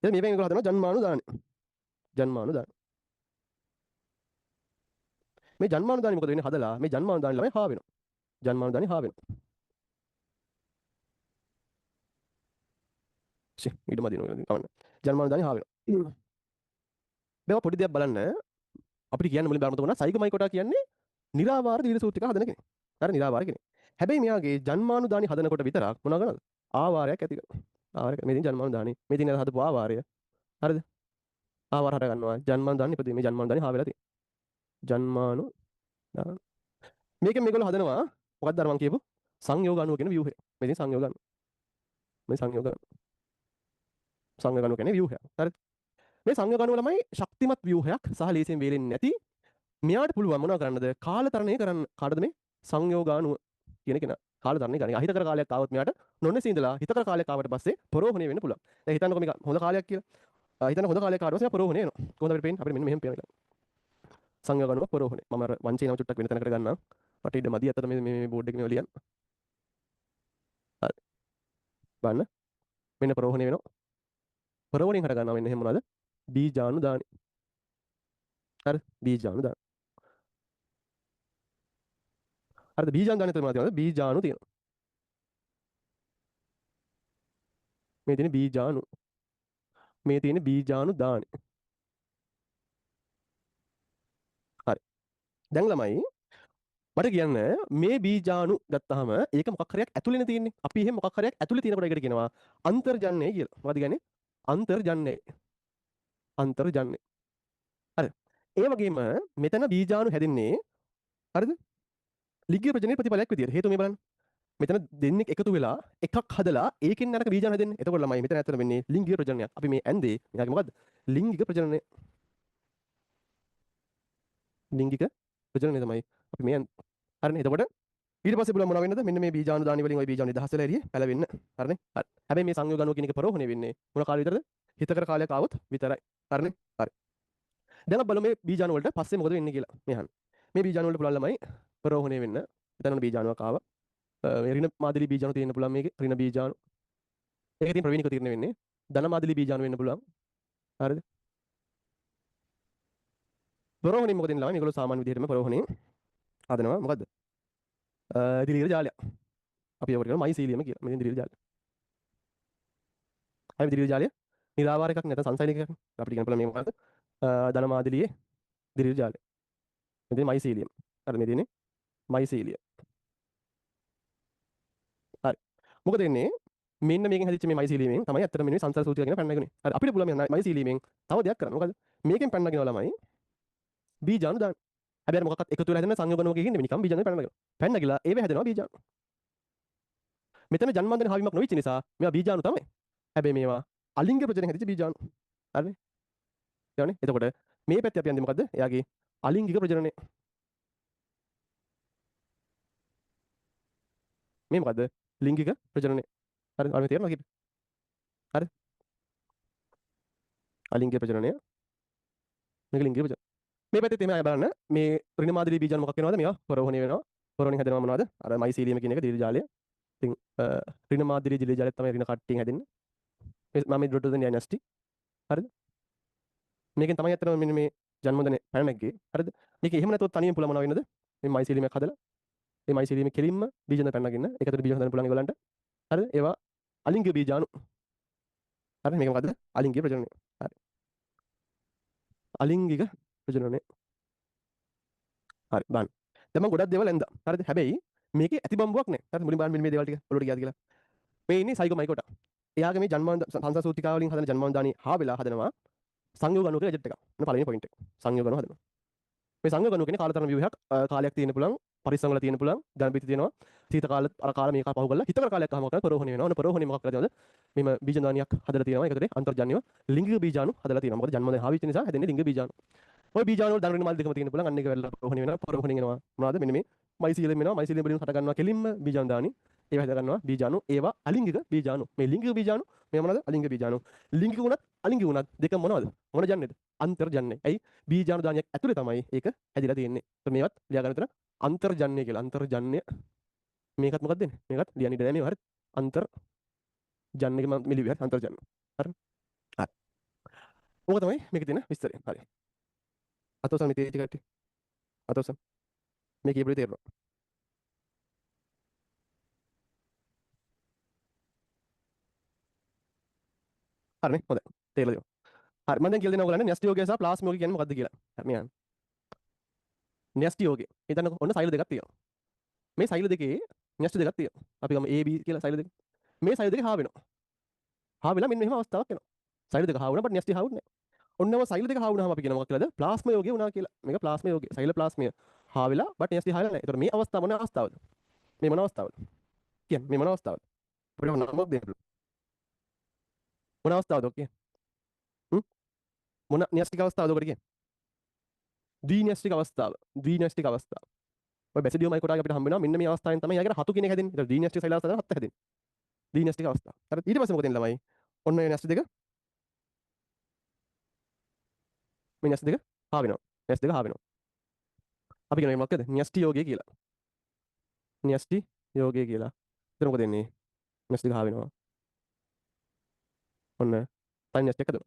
ඉතින් මේ මේක හදනවා ජන්මානු දාන්නේ. ජන්මානු දාන. මේ ජන්මානු දාන්නේ මොකද වෙන්නේ? හදලා මේ ජන්මානු දාන්නේ ළමයි හා වෙනවා. ජන්මානු දාන්නේ හා වෙනවා. ඊට මදිනවා කවන්න. ජන්මානු දාන්නේ හා වෙනවා. මේවා පොඩි දෙයක් බලන්න අපිට කියන්න මුලින් බලමු තෝරන සයිගෝමයිකොටා කියන්නේ නිරාවාර දීර්ඝ සූත්‍රික හදන කෙනෙක්. හරි නිරාවාර කෙනෙක්. හැබැයි මෙයාගේ ජන්මානු දානි හදනකොට විතරක් මොනවා කරනවද? ආවාරයක් ඇති කරනවා. ආවාරයක් මේ දින ජන්මානු දානි. මේ දින හදපු ආවාරය. හරිද? ආවාර හට ගන්නවා. ජන්මානු දානි ඉපදී මේ ජන්මානු දානි හා වෙලා තියෙනවා. ජන්මානු දාන. මේකෙන් මේගොල්ලෝ හදනවා මොකක්ද අර මං කියපු සංයෝග අණුව කියන ව්‍යුහය. මේ දින සංයෝග අණුව. මේ සංයෝග අණුව කියන්නේ ව්‍යුහය. හරිද? මේ සංයෝග අණුව ළමයි ශක්තිමත් ව්‍යුහයක් සහ ලේසියෙන් වේලෙන්නේ නැති මෙයාට පුළුවන් මොනව කරන්නද කාලතරණය කරන්න කාටද මේ සංයෝගාණුව කියන කෙනා කාලතරණය කරන්නේ අහිතකර කාලයක් ආවොත් මෙයාට නොනැසී ඉඳලා හිතකර කාලයක් ආවට පස්සේ පරෝහණය වෙන්න පුළුවන් දැන් හිතන්නකො මේක හොඳ කාලයක් කියලා හිතන්න හොඳ කාලයක් ආවට පස්සේ පරෝහණය වෙනවා කොහොමද අපිට පේන්නේ අපිට මෙන්න මෙහෙම පේනවා සංයෝගාණුව පරෝහණය මම අර වංචේ නම චුට්ටක් වෙන තැනකට ගන්නම් මට ඉඩ මදි අතට මේ බෝඩ් එකේ මේව ලියන්න හරි බලන්න මෙන්න පරෝහණය වෙනවා පරෝහණයෙන් හට ගන්නවා මෙන්න එහෙම මොනවද බීජාණු දානි හරි බීජාණු දානි හරිද බීජාණු දානි තමයි තියෙනවා බීජාණු තියෙනවා මේ තියෙන බීජාණු මේ තියෙන බීජාණු දානි හරි දැන් ළමයි මට කියන්න මේ බීජාණු ගත්තාම ඒක මොකක් හරියක් ඇතුළේනේ තියෙන්නේ අපි එහෙම මොකක් හරියක් ඇතුළේ තියෙනකොට ඒකට කියනවා අන්තර්ජන්ණය කියලා මොකද කියන්නේ අන්තර්ජන්ණය අන්තර්ජන්ණය හරි ඒ වගේම මෙතන බීජාණු හැදෙන්නේ හරිද ලිංගික ප්‍රජනනයේ ප්‍රතිඵලයක් විදියට හේතුව මේ බලන්න. මෙතන දෙන්නෙක් එකතු වෙලා එකක් හදලා ඒකෙන් අරක බීජාණු හැදෙන්නේ. එතකොට ළමයි මෙතන ඇත්තට වෙන්නේ ලිංගික ප්‍රජනනයක්. අපි මේ ඇන්දේ මෙයාගේ මොකද්ද? ලිංගික ප්‍රජනනය. ලිංගික ප්‍රජනනය තමයි අපි මේ හරිනේ. එතකොට ඊට පස්සේ බලමු මොනවා වෙන්නද? මෙන්න මේ බීජාණු දානි වලින් ওই බීජාණු නිදහස් වෙලා එළියේ පැලවෙන්න. හරිනේ? හරි. හැබැයි මේ සංයෝග අණුව කියන එක ප්‍රරෝහණය වෙන්නේ මොන කාලෙ විතරද? හිතකර කාලයක් ආවොත් විතරයි. හරිනේ? හරි. දැන් අපි බලමු මේ බීජාණු වලට පස්සේ මොකද වෙන්නේ කියලා. මේ අහන්න. මේ බීජාණු වලට පුළුවන් ළමයි ප්‍රරෝහණය වෙන්න. එතන උන බීජාණුවක් ආවා. මේ රින මාදිලි බීජාණු තියෙන්න පුළුවන් මේකේ. රින බීජාණු. ඒකේ තියෙන ප්‍රවේණිකව තීරණය වෙන්නේ. ධන මාදිලි බීජාණු වෙන්න පුළුවන්. හරිද? ප්‍රරෝහණය මොකද වෙන්නේ ළමයි? මේගොල්ලෝ සාමාන්‍ය විදිහටම ප්‍රරෝහණය හදනවා. මොකද්ද? දිලීර ජාලයක්. අපි ඒකට කියනවා මයිසීලියම කියලා. මේ දිලීර ජාලය. හරි දිලීර ජාලය නිරාවාර එකක් නැත්නම් සංසයනික එකක්. අපිට කියන්න පුළුවන් මේ මොකද්ද? ධන මාදිලියේ දිලීර ජාලය. මෙතන මයිසීලියම්. හරි මේ තියෙන්නේ මයිසීලියම්. හරි. මොකද වෙන්නේ? මෙන්න මේකෙන් හැදිච්ච මේ මයිසීලියමෙන් තමයි ඇත්තටම මේ සංසාර සූත්‍රය කියන පැන්න නැගුණේ. හරි අපිට පුළුවන් මේ මයිසීලියමෙන් තව දෙයක් කරන්න. මොකද? මේකෙන් පැන්න නගිනවා ළමයි බීජාණු දාන්න. හැබැයි මොකක්වත් එකතු වෙලා හැදෙන සංයෝගනෝකකින් නෙමෙයි නිකම් බීජාණු පැන්න නගිනවා. පැන්න නගිලා ඒව හැදෙනවා බීජාණු. මෙතන ජන්මාන්තර හාවිමක් නොවිච්ච නිසා මේවා බීජාණු තමයි. හැබැයි මේවා අලිංග ප්‍රජනනයෙන් හැදිච්ච බීජාණු. හරිනේ? ඊළඟනේ. එතකොට මේ පැත්තේ අපි යන්නේ මොකද්ද? එයාගේ අලිංගික ප්‍රජනනය. මේ මොකද්ද? ලිංගික ප්‍රජනනය. හරි අර මේ තේරෙනවද කීප? හරි. අලිංගික ප්‍රජනනය. මේක ලිංගික ප්‍රජනනය. මේ පැත්තේ තේමයි බලන්න මේ රින මාදිලි බීජාණු මොකක් වෙනවද? මේවා ප්‍රරෝහණය වෙනවා. ප්‍රරෝහණය හැදෙනවා මොනවද? අර මයිසීලියම කියන එක දිලි ජාලය. ඉතින් රින මාදිලි දිලි ජාලය තමයි රින කට්ටියෙන් හැදෙන්නේ. මම මේ ඩොට් දෙන්නේ නැස්ටි. හරිද? මේකෙන් තමයි අතන මෙන්න මේ ජන්මදනේ පැන නැග්ගේ. හරිද? මේක එහෙම නැතුව තනියෙන් පුළුවන් මොනවා වෙන්නද? මේ මයිසීලියමක් හදලා මේ මයිසීලියම කෙලින්ම බීජන පැන නගින්න. ඒක ඇතුළේ බීජ හදන්න පුළුවන් ඒගොල්ලන්ට. හරිද? ඒවා අලිංග බීජාණු. හරි මේක මොකද්ද? අලිංගික ප්‍රජනනය. හරි. අලිංගික ප්‍රජනනය. හරි බලන්න. දැන් මම ගොඩක් දේවල් ඇන්දා. හරිද? හැබැයි මේකේ ඇති බම්බුවක් නැහැ. හරිද? මුලින් බලන්න මෙන්න මේ දේවල් ටික ඔලුවට ගියාද කියලා. මේ ඉන්නේ සයිකෝමයිකෝට. එයාගේ මේ ජන්මාන්ත සංසාර සූත්‍රිකාව වලින් හදන ජන්මාන්දානි හාවෙලා හදනවා සංයෝග අණුවක රෙජෙට් එකක්. මොන පළවෙනි පොයින්ට් එක. සංයෝග අණුව හදනවා. මේ සංයෝග අණුව කියන්නේ කාලතරණ ව්‍යුහයක් කාලයක් තියෙන්න පුළුවන් පරිස්සම් වල තියෙන්න පුළුවන් ජනපිති තියෙනවා සීත කාල අර කාල මේක පහු කරලා හිතකර කාලයක් අහම කරලා ප්‍රරෝහණය වෙනවා. ඔන්න ප්‍රරෝහණය මොකක් කරලාද? මෙම බීජදානියක් හදලා තියෙනවා. ඒකතරේ අන්තර්ජන්‍යව ලිංගික බීජාණු හදලා තියෙනවා. මොකද ජන්මදේ හාවිච්ච නිසා හැදෙන්නේ ලිංගික බීජාණු. ওই බීජාණු වල දඟරින මල් දෙකම තියෙන්න පුළුවන්. අන්න එක වෙරලා ප්‍රරෝහණය වෙනවා. ප්‍රරෝහණය වෙනවා. මොනවද? මෙන්න මේ මයිසීලියම් වෙනවා. මයිසීලියම් වලින් හට ගන්නවා කෙලින්ම බීජාණු දානි. ඒවා හද ගන්නවා බීජාණු. ඒවා අලිංගික බීජාණු. මේ ලිංගික බීජාණු මේ මොනවද? අලිංගික බීජාණු. ලිංගික උනත් අලිංගික උනත් දෙක මොනවද? මොන ජන්නේද? අන්තර්ජන්‍ය. ඇයි? බීජාණු දානියක් ඇතුලේ තමයි ඒක හැදිලා තියෙන්නේ. તો මේවත් ලියා ගන්න විතර අන්තර්ජන්‍ය කියලා. අන්තර්ජන්‍ය මේකත් මොකක්ද දෙන්නේ? මේකත් ලියන්න ඉඩ නැහැ මේව හරි. අන්තර්ජන්‍ය මම මිලිවි හරි අන්තර්ජන්‍ය. හරි. හරි. ඕක තමයි මේකේ තියෙන විස්තරය. හරි. අතෝසන් මේ තේටි කට්ටි. අතෝසන් මේ කීපෙ තේරෙනවා. හරිනේ. හොඳයි. තේරලා දෙනවා. හරි මම දැන් කියලා දෙනවා ඔයගලන්ට න්‍යෂ්ටි යෝගය සහ ප්ලාස්ම යෝගය කියන්නේ මොකක්ද කියලා. හරි මේ යන්න. න්‍යෂ්ටි යෝගය. හිතන්නකො ඔන්න සෛල දෙකක් තියෙනවා. මේ සෛල දෙකේ න්‍යෂ්ටි දෙකක් තියෙනවා. අපි ගමු A B කියලා සෛල දෙක. මේ සෛල දෙකේ හා වෙනවා. හා වෙලා මෙන්න මෙහෙම අවස්ථාවක් එනවා. සෛල දෙක හා වුණා බට න්‍යෂ්ටි හා වුණේ නැහැ. ඔන්නම සෛල දෙක හා වුණාම අපි කියන මොකක් කියලාද? ප්ලාස්ම යෝගය වුණා කියලා. මේක ප්ලාස්ම යෝගය. සෛල ප්ලාස්මය හා වෙලා බට න්‍යෂ්ටි හා වෙලා නැහැ. ඒතර මේ අවස්ථාව මොන අවස්ථාවද? මේ මොන අවස්ථාවද? කියන්නේ මේ මොන අවස්ථාවද? අපිට නමක් දෙන්න පුළුවන්. මොන අවස්ථාවද ඔක කියන්නේ? හ්ම්? මොන න්‍යෂ්ටික අවස්ථාවද ඔකට කියන්නේ? ද්වින්‍යෂ්ටික අවස්ථාව. ද්වින්‍යෂ්ටික අවස්ථාව. ඔය බැසිඩියෝමයි කොටාගේ අපිට හම්බ වෙනවා. මෙන්න මේ අවස්ථාවෙන් තමයි යාගෙන හතු කියන එක හැදෙන්නේ. ඒතර ද්වින්‍යෂ්ටික සෛල අවස්ථාව හත හැදෙන්නේ. ද්වින්‍යෂ්ටික අවස්ථාව. හරි ඊට පස්සේ මොකද වෙන්නේ ළමයි? ඔන්න මේ න්‍යෂ්ටි දෙක මේ න්‍යෂ්ටි දෙක හා වෙනවා. න්‍යෂ්ටි දෙක හා වෙනවා. අපි කියන එක මොකක්ද? න්‍යෂ්ටි යෝගය කියලා. න්‍යෂ්ටි යෝගය කියලා. එතන මොකද වෙන්නේ? න්‍යෂ්ටි දෙක හා වෙනවා. ඔන්න තනි න්‍යෂ්ටි එකද?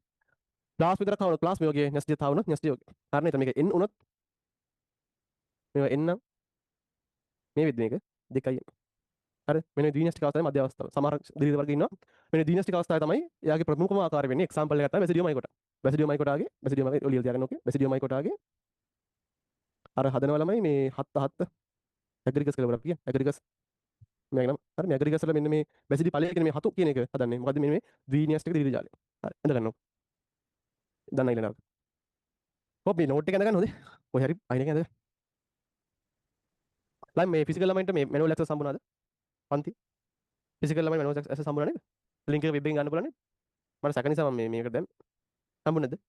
ප්ලාස් විතර කවුන ප්ලාස් මේ යෝගයේ න්‍යෂ්ටි තා වුණා න්‍යෂ්ටි යෝගය. හරිනේ. එතන මේක n උනොත් මේවා n නම් මේ විදිහ මේක 2යි n. හරි මෙන්න ද්වින්‍යෂ්ටික අවස්ථාවේ මධ්‍ය අවස්ථාව. සමහර දීර්ඝ වර්ග ඉන්නවා. මෙන්න ද්වින්‍යෂ්ටික අවස්ථාවේ තමයි එයාගේ ප්‍රමුඛම ආකාරය වෙන්නේ. එක්සැම්පල් එකක් තමයි බැසිඩියෝමයි කොට. බැසිඩියෝමයි කොටාගේ බැසිඩියෝමයි ඔලියල් තියාගන්න ඕකේ. බැසිඩියෝමයි කොටාගේ අර හදනවා ළමයි මේ 7 ඇග්‍රිගස් කියලා අපි කියන්නේ. ඇග්‍රිගස් මේ නම් හරි මේ ඇග්‍රිගස් වල මෙන්න මේ බැසිඩි ඵලය කියන මේ 7 කියන එක හදන්නේ. මොකද්ද මෙන්න මේ ද්වින්‍යෂ්ටික දීර්ඝ ජාලය. හරි ඉඳ ගන්නවා. දන්න ඉලනවා. කොපි නෝට් එක ඇඳ ගන්න හොඳේ. කොහේ හරි අයින එක ඇඳ. ලයින් මේ ෆිසිකල් ළමයින්ට මේ මැනුවල් ඇක්සස් හම්බුණාද? පන්ති ෆිසිකල් ළමයි මැනුවල් ඇක්සස් හම්බුණා නේද? ලින්ක් එක වෙබ් එකෙන් ගන්න පුළුවන් නේද? මට සැක නිසා මම මේක දැන් හම්බුනේ නැද්ද?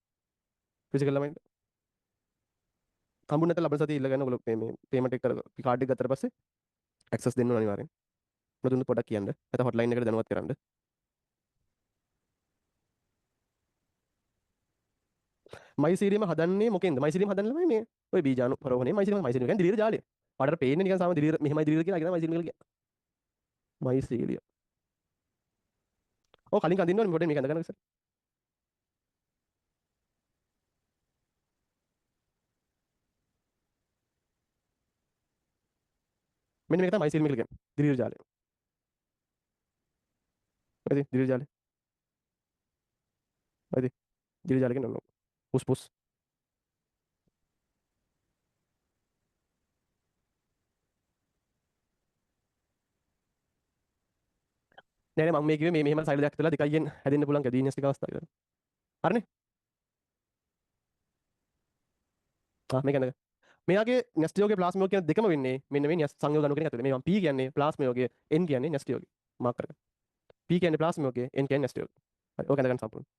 ෆිසිකල් ළමයින්ට හම්බුනේ නැත්නම් ලබන සතියේ ඉල්ලගන්න ඔයගොල්ලෝ මේ පේමන්ට් එක කර කාඩ් එක ගත්තට පස්සේ ඇක්සස් දෙන්න ඕන අනිවාර්යෙන්. මට දුන්න පොඩක් කියන්න. නැත්නම් හොට්ලයින් එකට දැනුවත් කරන්න. මයිසීරියම හදන්නේ මොකෙන්ද? මයිසීරියම හදන්න ළමයි මේ ඔය බීජාණු පරෝහණේ මයිසීරියම කියන්නේ දිලීර ජාලය. පාඩට පේන්නේ නිකන් සාම දිලීර මෙහෙමයි දිලීර කියලා කියන මයිසීරියම කියලා කියන්නේ. මයිසීරිය. ඔව් කලින් අඳින්න ඕනේ පොඩ්ඩක් මේක අඳ ගන්න ඉස්සෙල්ලා. මෙන්න මේක තමයි මයිසීරියම කියලා කියන්නේ. දිලීර ජාලය. හරිද? දිලීර ජාලය. හරිද? දිලීර ජාලය කියන්නේ ඔන්න. පුස් පුස්. නෑ නෑ මම මේ කිව්වේ මේ මෙහෙම සයිඩ් දෙකක් තුලා දෙකයියෙන් හැදෙන්න පුළුවන් කැදීනියස්ටික් අවස්ථාව කියලා. හරිනේ? මේක අඳ ගන්න. මෙයාගේ න්‍යෂ්ටියෝගේ ප්ලාස්මියෝ කියන දෙකම වෙන්නේ මෙන්න මේ න්‍යෂ් සංයෝග අණු කියන ඇතුලේ. මේ මම P කියන්නේ ප්ලාස්මියෝගේ N කියන්නේ න්‍යෂ්ටියෝගේ. මාක් කරගන්න. P කියන්නේ ප්ලාස්මියෝගේ N කියන්නේ න්‍යෂ්ටියෝගේ. හරි. ඕක අඳ ගන්න සම්පූර්ණ.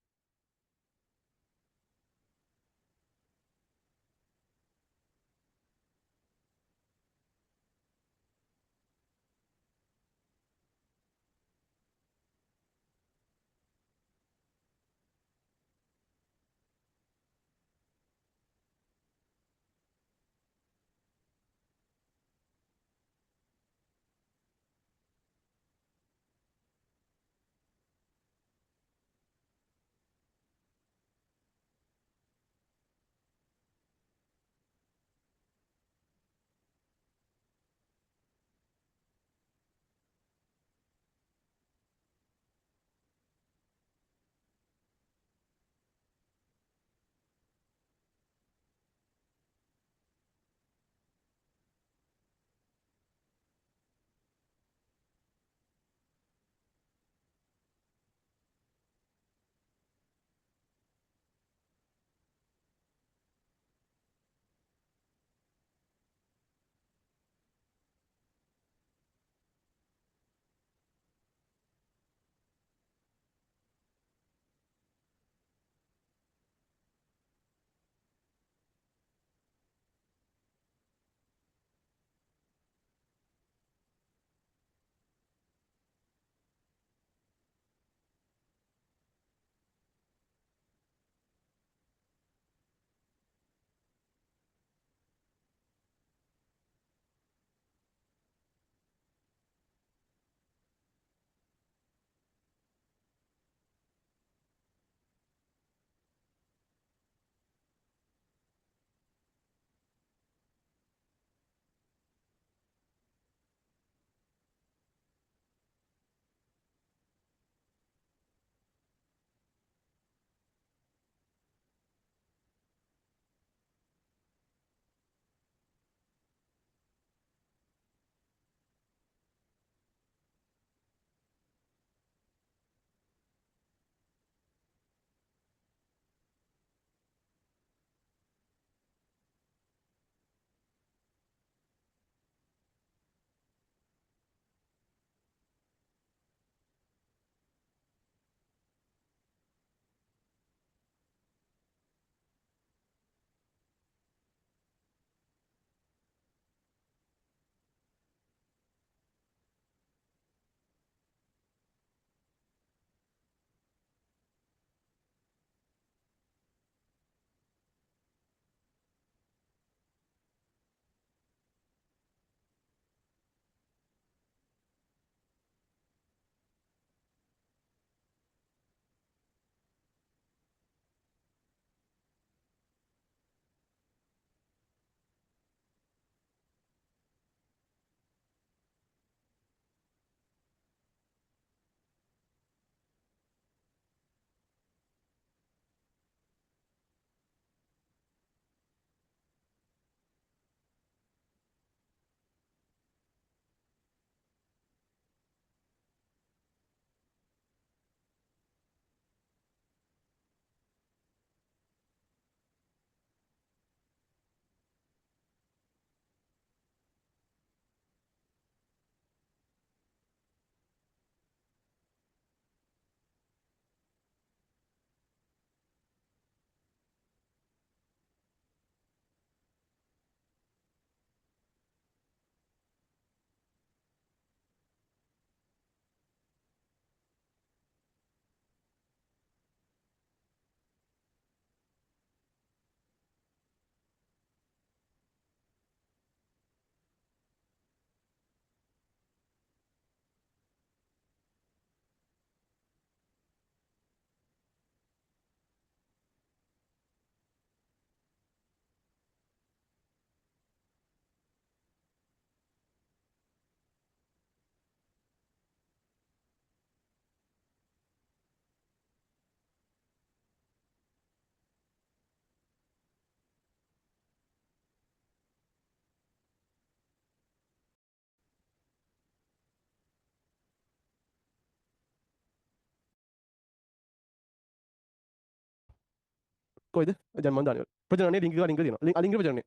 කොයිද ජන්මන්දානවල ප්‍රජනනයේ ලිංගික ලිංග තියෙනවා අලිංගික ප්‍රජනනය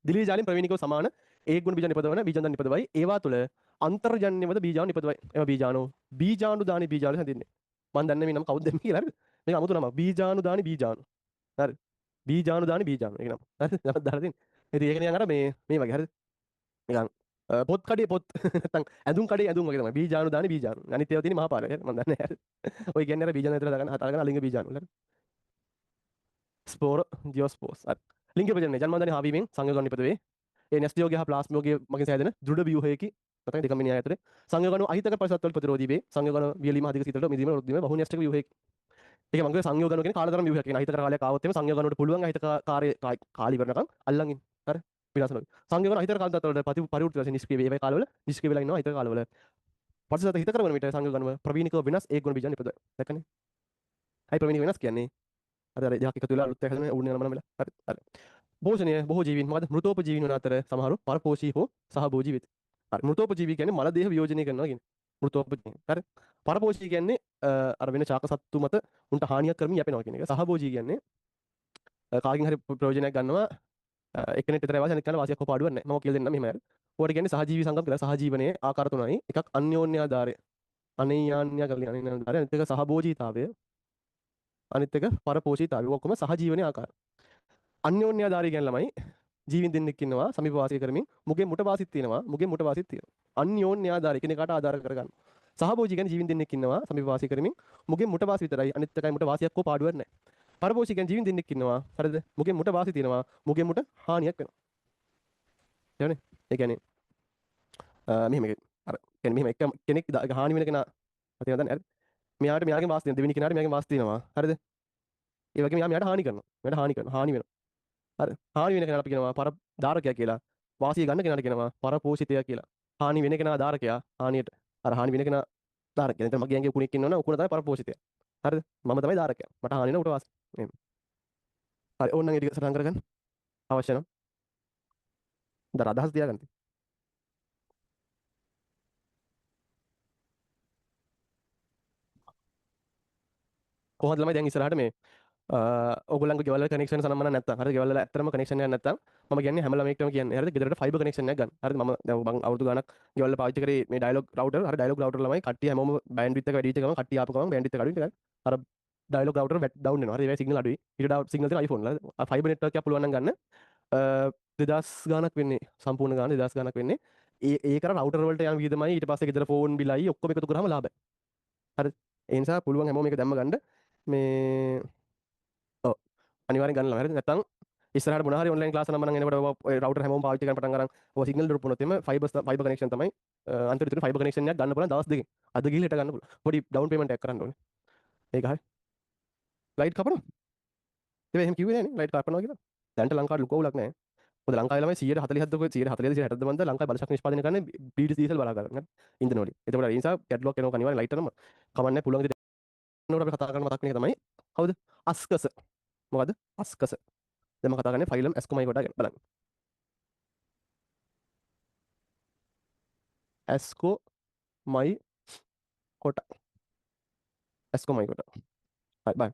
දිලීය ජාලයෙන් ප්‍රවේණිකව සමාන ඒ ගුණ බීජ නිපදවන බීජන්දන් නිපදවයි ඒවා තුළ අන්තර්ජන්‍යවද බීජාණු නිපදවයි එම බීජාණු දානි බීජාණු හැඳින්වෙන්නේ මම දන්නේ මේ නම කවුද දෙන්නේ කියලා හරිද මේක අමුතු නමක් බීජාණු දානි බීජාණු හරි බීජාණු දානි බීජාණු ඒක නම හරි නම දාලා තියෙන්නේ ඉතින් ඒක නිකන් අර මේ වගේ හරිද නිකන් පොත් කඩේ පොත් නැත්නම් ඇඳුම් කඩේ ඇඳුම් වගේ තමයි බීජාණු දානි බීජාණු අනිත් ඒවා තියෙන්නේ මහා පාරේ මම දන්නේ නැහැ හරි ඔය කියන්නේ අර බීජාණු විතර දාගන්න අලිංග බීජාණු හරි ස්පෝර ජියෝස්පෝස් හරි ලිංග ප්‍රජනනය ජන්මන්දානි හාවීමෙන් සංයෝගන නිපදවේ ඒ න්‍යෂ්ටියෝගය හා ප්ලාස්මෝගය මගින් සෑදෙන දෘಢ ව්‍යුහයකි නැත්නම් දෙකම න්‍යාය ඇතුලේ සංයෝගන අහිතකර පරිසත්වල ප්‍රතිරෝධී වේ සංයෝගන වියලීම අධික සීතලට මිදීම රොත් වීම බහු න්‍යෂ්ටික ව්‍යුහයකි ඒක මං කිය සංයෝගන කියන්නේ කාලතරම් ව්‍යුහයක් කියන අහිතකර කාලයක් ආවොත් එimhe සංයෝගන වලට පුළුවන් අහිතකාරී කාලී වරනකම් අල්ලන් ඉන්න හරි විනාශ නොවි සංයෝගන අහිතකර කාල තත්ත්වවලට පරිවෘත්ති වශයෙන් නිෂ්ක්‍රිය වේ ඒ කාලවල නිෂ්ක්‍රිය වෙලා ඉන්නවා අහිතක කාලවල පරිසත් හිතකර වන විට සංයෝගනව ප්‍රවීණිකව වෙනස් ඒ ගුණ බීජ නිපදවයි දැක්කනේ හයි ප්‍රවීණික වෙනස් කියන්නේ අර දෙයක් එකතු වෙලා අලුත් එකක් හදන උඩින් යන මනම වෙලා හරි හරි පෝෂණය බොහෝ ජීවීන් මොකද මෘතෝපජීවීන් වන අතර සමහරු පරපෝෂී හෝ සහභෝජී වෙති. හරි මෘතෝපජීවී කියන්නේ මල දේහ වියෝජනය කරනවා කියන්නේ. මෘතෝපජීවී. හරි. පරපෝෂී කියන්නේ අර වෙන ශාක සත්තු මත උන්ට හානියක් කරමින් යැපෙනවා කියන එක. සහභෝජී කියන්නේ කාගෙන් හරි ප්‍රයෝජනයක් ගන්නවා එක්කෙනෙක් විතරයි වාසිය අනිත් කෙනා වාසියක් හොප අඩුවක් නැහැ. මම කියලා දෙන්නම් මෙහෙම හරි. ඔයාලට කියන්නේ සහජීවී සංගම් කියලා. සහජීවනයේ ආකාර තුනයි. එකක් අන්‍යෝන්‍ය ආධාරය. අනේයාන්‍ය කියලා අනේයාන්‍ය ආධාරය. අනිත් එක සහභෝජීතාවය. අනිත් එක පරපෝෂීතාවය. ඔක්කොම සහජීවනයේ ආකාර. අන්‍යෝන්‍ය ආධාරය කියන ළමයි ජීවින් දෙන්නෙක් ඉන්නවා සමීප වාසය කරමින් මුගෙන් මුට වාසිත් තියෙනවා මුගෙන් මුට වාසිත් තියෙනවා අන්‍යෝන්‍ය ආධාර එකිනෙකාට ආධාර කරගන්න සහභෝජී කියන්නේ ජීවින් දෙන්නෙක් ඉන්නවා සමීප වාසය කරමින් මුගෙන් මුට වාසි විතරයි අනිත් එකයි මුට වාසියක් හෝ පාඩුවක් නැහැ පරභෝජී කියන්නේ ජීවින් දෙන්නෙක් ඉන්නවා හරිද මුගෙන් මුට වාසි තියෙනවා මුගෙන් මුට හානියක් වෙනවා එවනේ ඒ කියන්නේ මෙහෙම අර කියන්නේ මෙහෙම එක කෙනෙක් හානි වෙන කෙනා අතේ නේද හරි මෙයාට මෙයාගේ වාසි දෙන දෙවෙනි කෙනාට මෙයාගේ වාසි තියෙනවා හරිද ඒ වගේම මෙයාට හානි කරනවා මෙයාට හානි කරනවා හානි වෙනවා හරි හානි වෙන කෙනාට අපි කියනවා පර ධාරකයා කියලා වාසිය ගන්න කෙනාට කියනවා පරපෝෂිතය කියලා හානි වෙන කෙනා ධාරකයා හානියට අර හානි වෙන කෙනා ධාරකයා දැන් මගේ ඇඟේ උකුණෙක් ඉන්නවනේ උකුණ තමයි පරපෝෂිතය හරිද මම තමයි ධාරකයා මට හානි වෙන උට වාසිය එහෙම හරි ඕනනම් ඒ ටික සටහන් කරගන්න අවශ්‍ය නම් දර අදහස් තියාගන්න කොහොමද ළමයි දැන් ඉස්සරහට මේ ඔයගොල්ලන්ගේ ගෙවල් වල කනෙක්ෂන් සනම්මන නැත්තම් හරිද ගෙවල් වල ඇත්තටම කනෙක්ෂන් එකක් නැත්තම් මම කියන්නේ හැම ළමයෙක්ටම කියන්නේ හරිද ගෙදරට ෆයිබර් කනෙක්ෂන් එකක් ගන්න හරිද මම දැන් මම අවුරුදු ගණක් ගෙවල් වල පාවිච්චි කරේ මේ ඩයලොග් රවුටර් හරි ඩයලොග් රවුටර් ළමයි කට්ටිය හැමෝම බෑන්ඩ්විඩ්ත් එක වැඩි වෙච්ච ගමන් කට්ටිය ආපු ගමන් බෑන්ඩ්විඩ්ත් එක අඩු වෙන අර ඩයලොග් රවුටර් ඩවුන් වෙනවා හරි ඒ සිග්නල් අඩුයි ඊට සිග්නල් තියෙන iPhone වල ෆයිබර් නෙට්වර්ක් එකක් පුළුවන් නම් ගන්න 2000 ගාණක් වෙන්නේ සම්පූර්ණ ගාණ 2000 ගාණක් වෙන්නේ ඒක රවුටර් වලට යන වියදමයි ඊට පස්සේ ගෙදර ෆෝන් බිලයි ඔක්කොම එකතු කරාම ලාභයි හරි ඒ නිසා පුළුවන් හැමෝම මේක දැම්ම ගන්න මේ ඔව් අනිවාර්යෙන් ගන්න ළමයි හරිද නැත්නම් ඉස්සරහට මොනවා හරි ඔන්ලයින් ක්ලාස් නම් මම එනකොට ඔය රවුටර් හැමෝම පාවිච්චි කරන්න පටන් ගන්න ඔය සිග්නල් ඩ්‍රොප් වුණොත් එimhe ෆයිබර් කනෙක්ෂන් තමයි අන්තිමට තියෙන ෆයිබර් කනෙක්ෂන් එකක් ගන්න පුළුවන් දවස් දෙකකින් අද ගිහලා හෙට ගන්න පුළුවන් පොඩි ඩවුන් පේමන්ට් එකක් කරන්න ඕනේ ඒක හරි ලයිට් කපනවා ඒක එහෙම කිව්වේ නෑනේ ලයිට් කපනවා කියලා දැන්ට ලංකාවට ලොකු අවුලක් නෑ මොකද ලංකාවේ ළමයි 140ක්ද 140 160ද මන්ද ලංකාවේ බලශක්ති නිෂ්පාදනය කරන්නේ බීඩි දීසල් බලා ගන්න ඉන්ධන වලින් එතකොට ඒ නිසා කැට්ලොග් එනවා අනිවාර්යෙන් ලයිට් කරනම කමන්නේ පුළුවන් ඉතින් නෝට අපි කතා කරන මතක් වෙන එක තමයි කවුද අස්කස මොකද අස්කස දැන් මම කතා කරන්නේ ෆයිලම් ඇස්කොමයි කොට ගැන බලන්න ඇස්කෝ මයි කොට ඇස්කොමයි කොට හරි බයි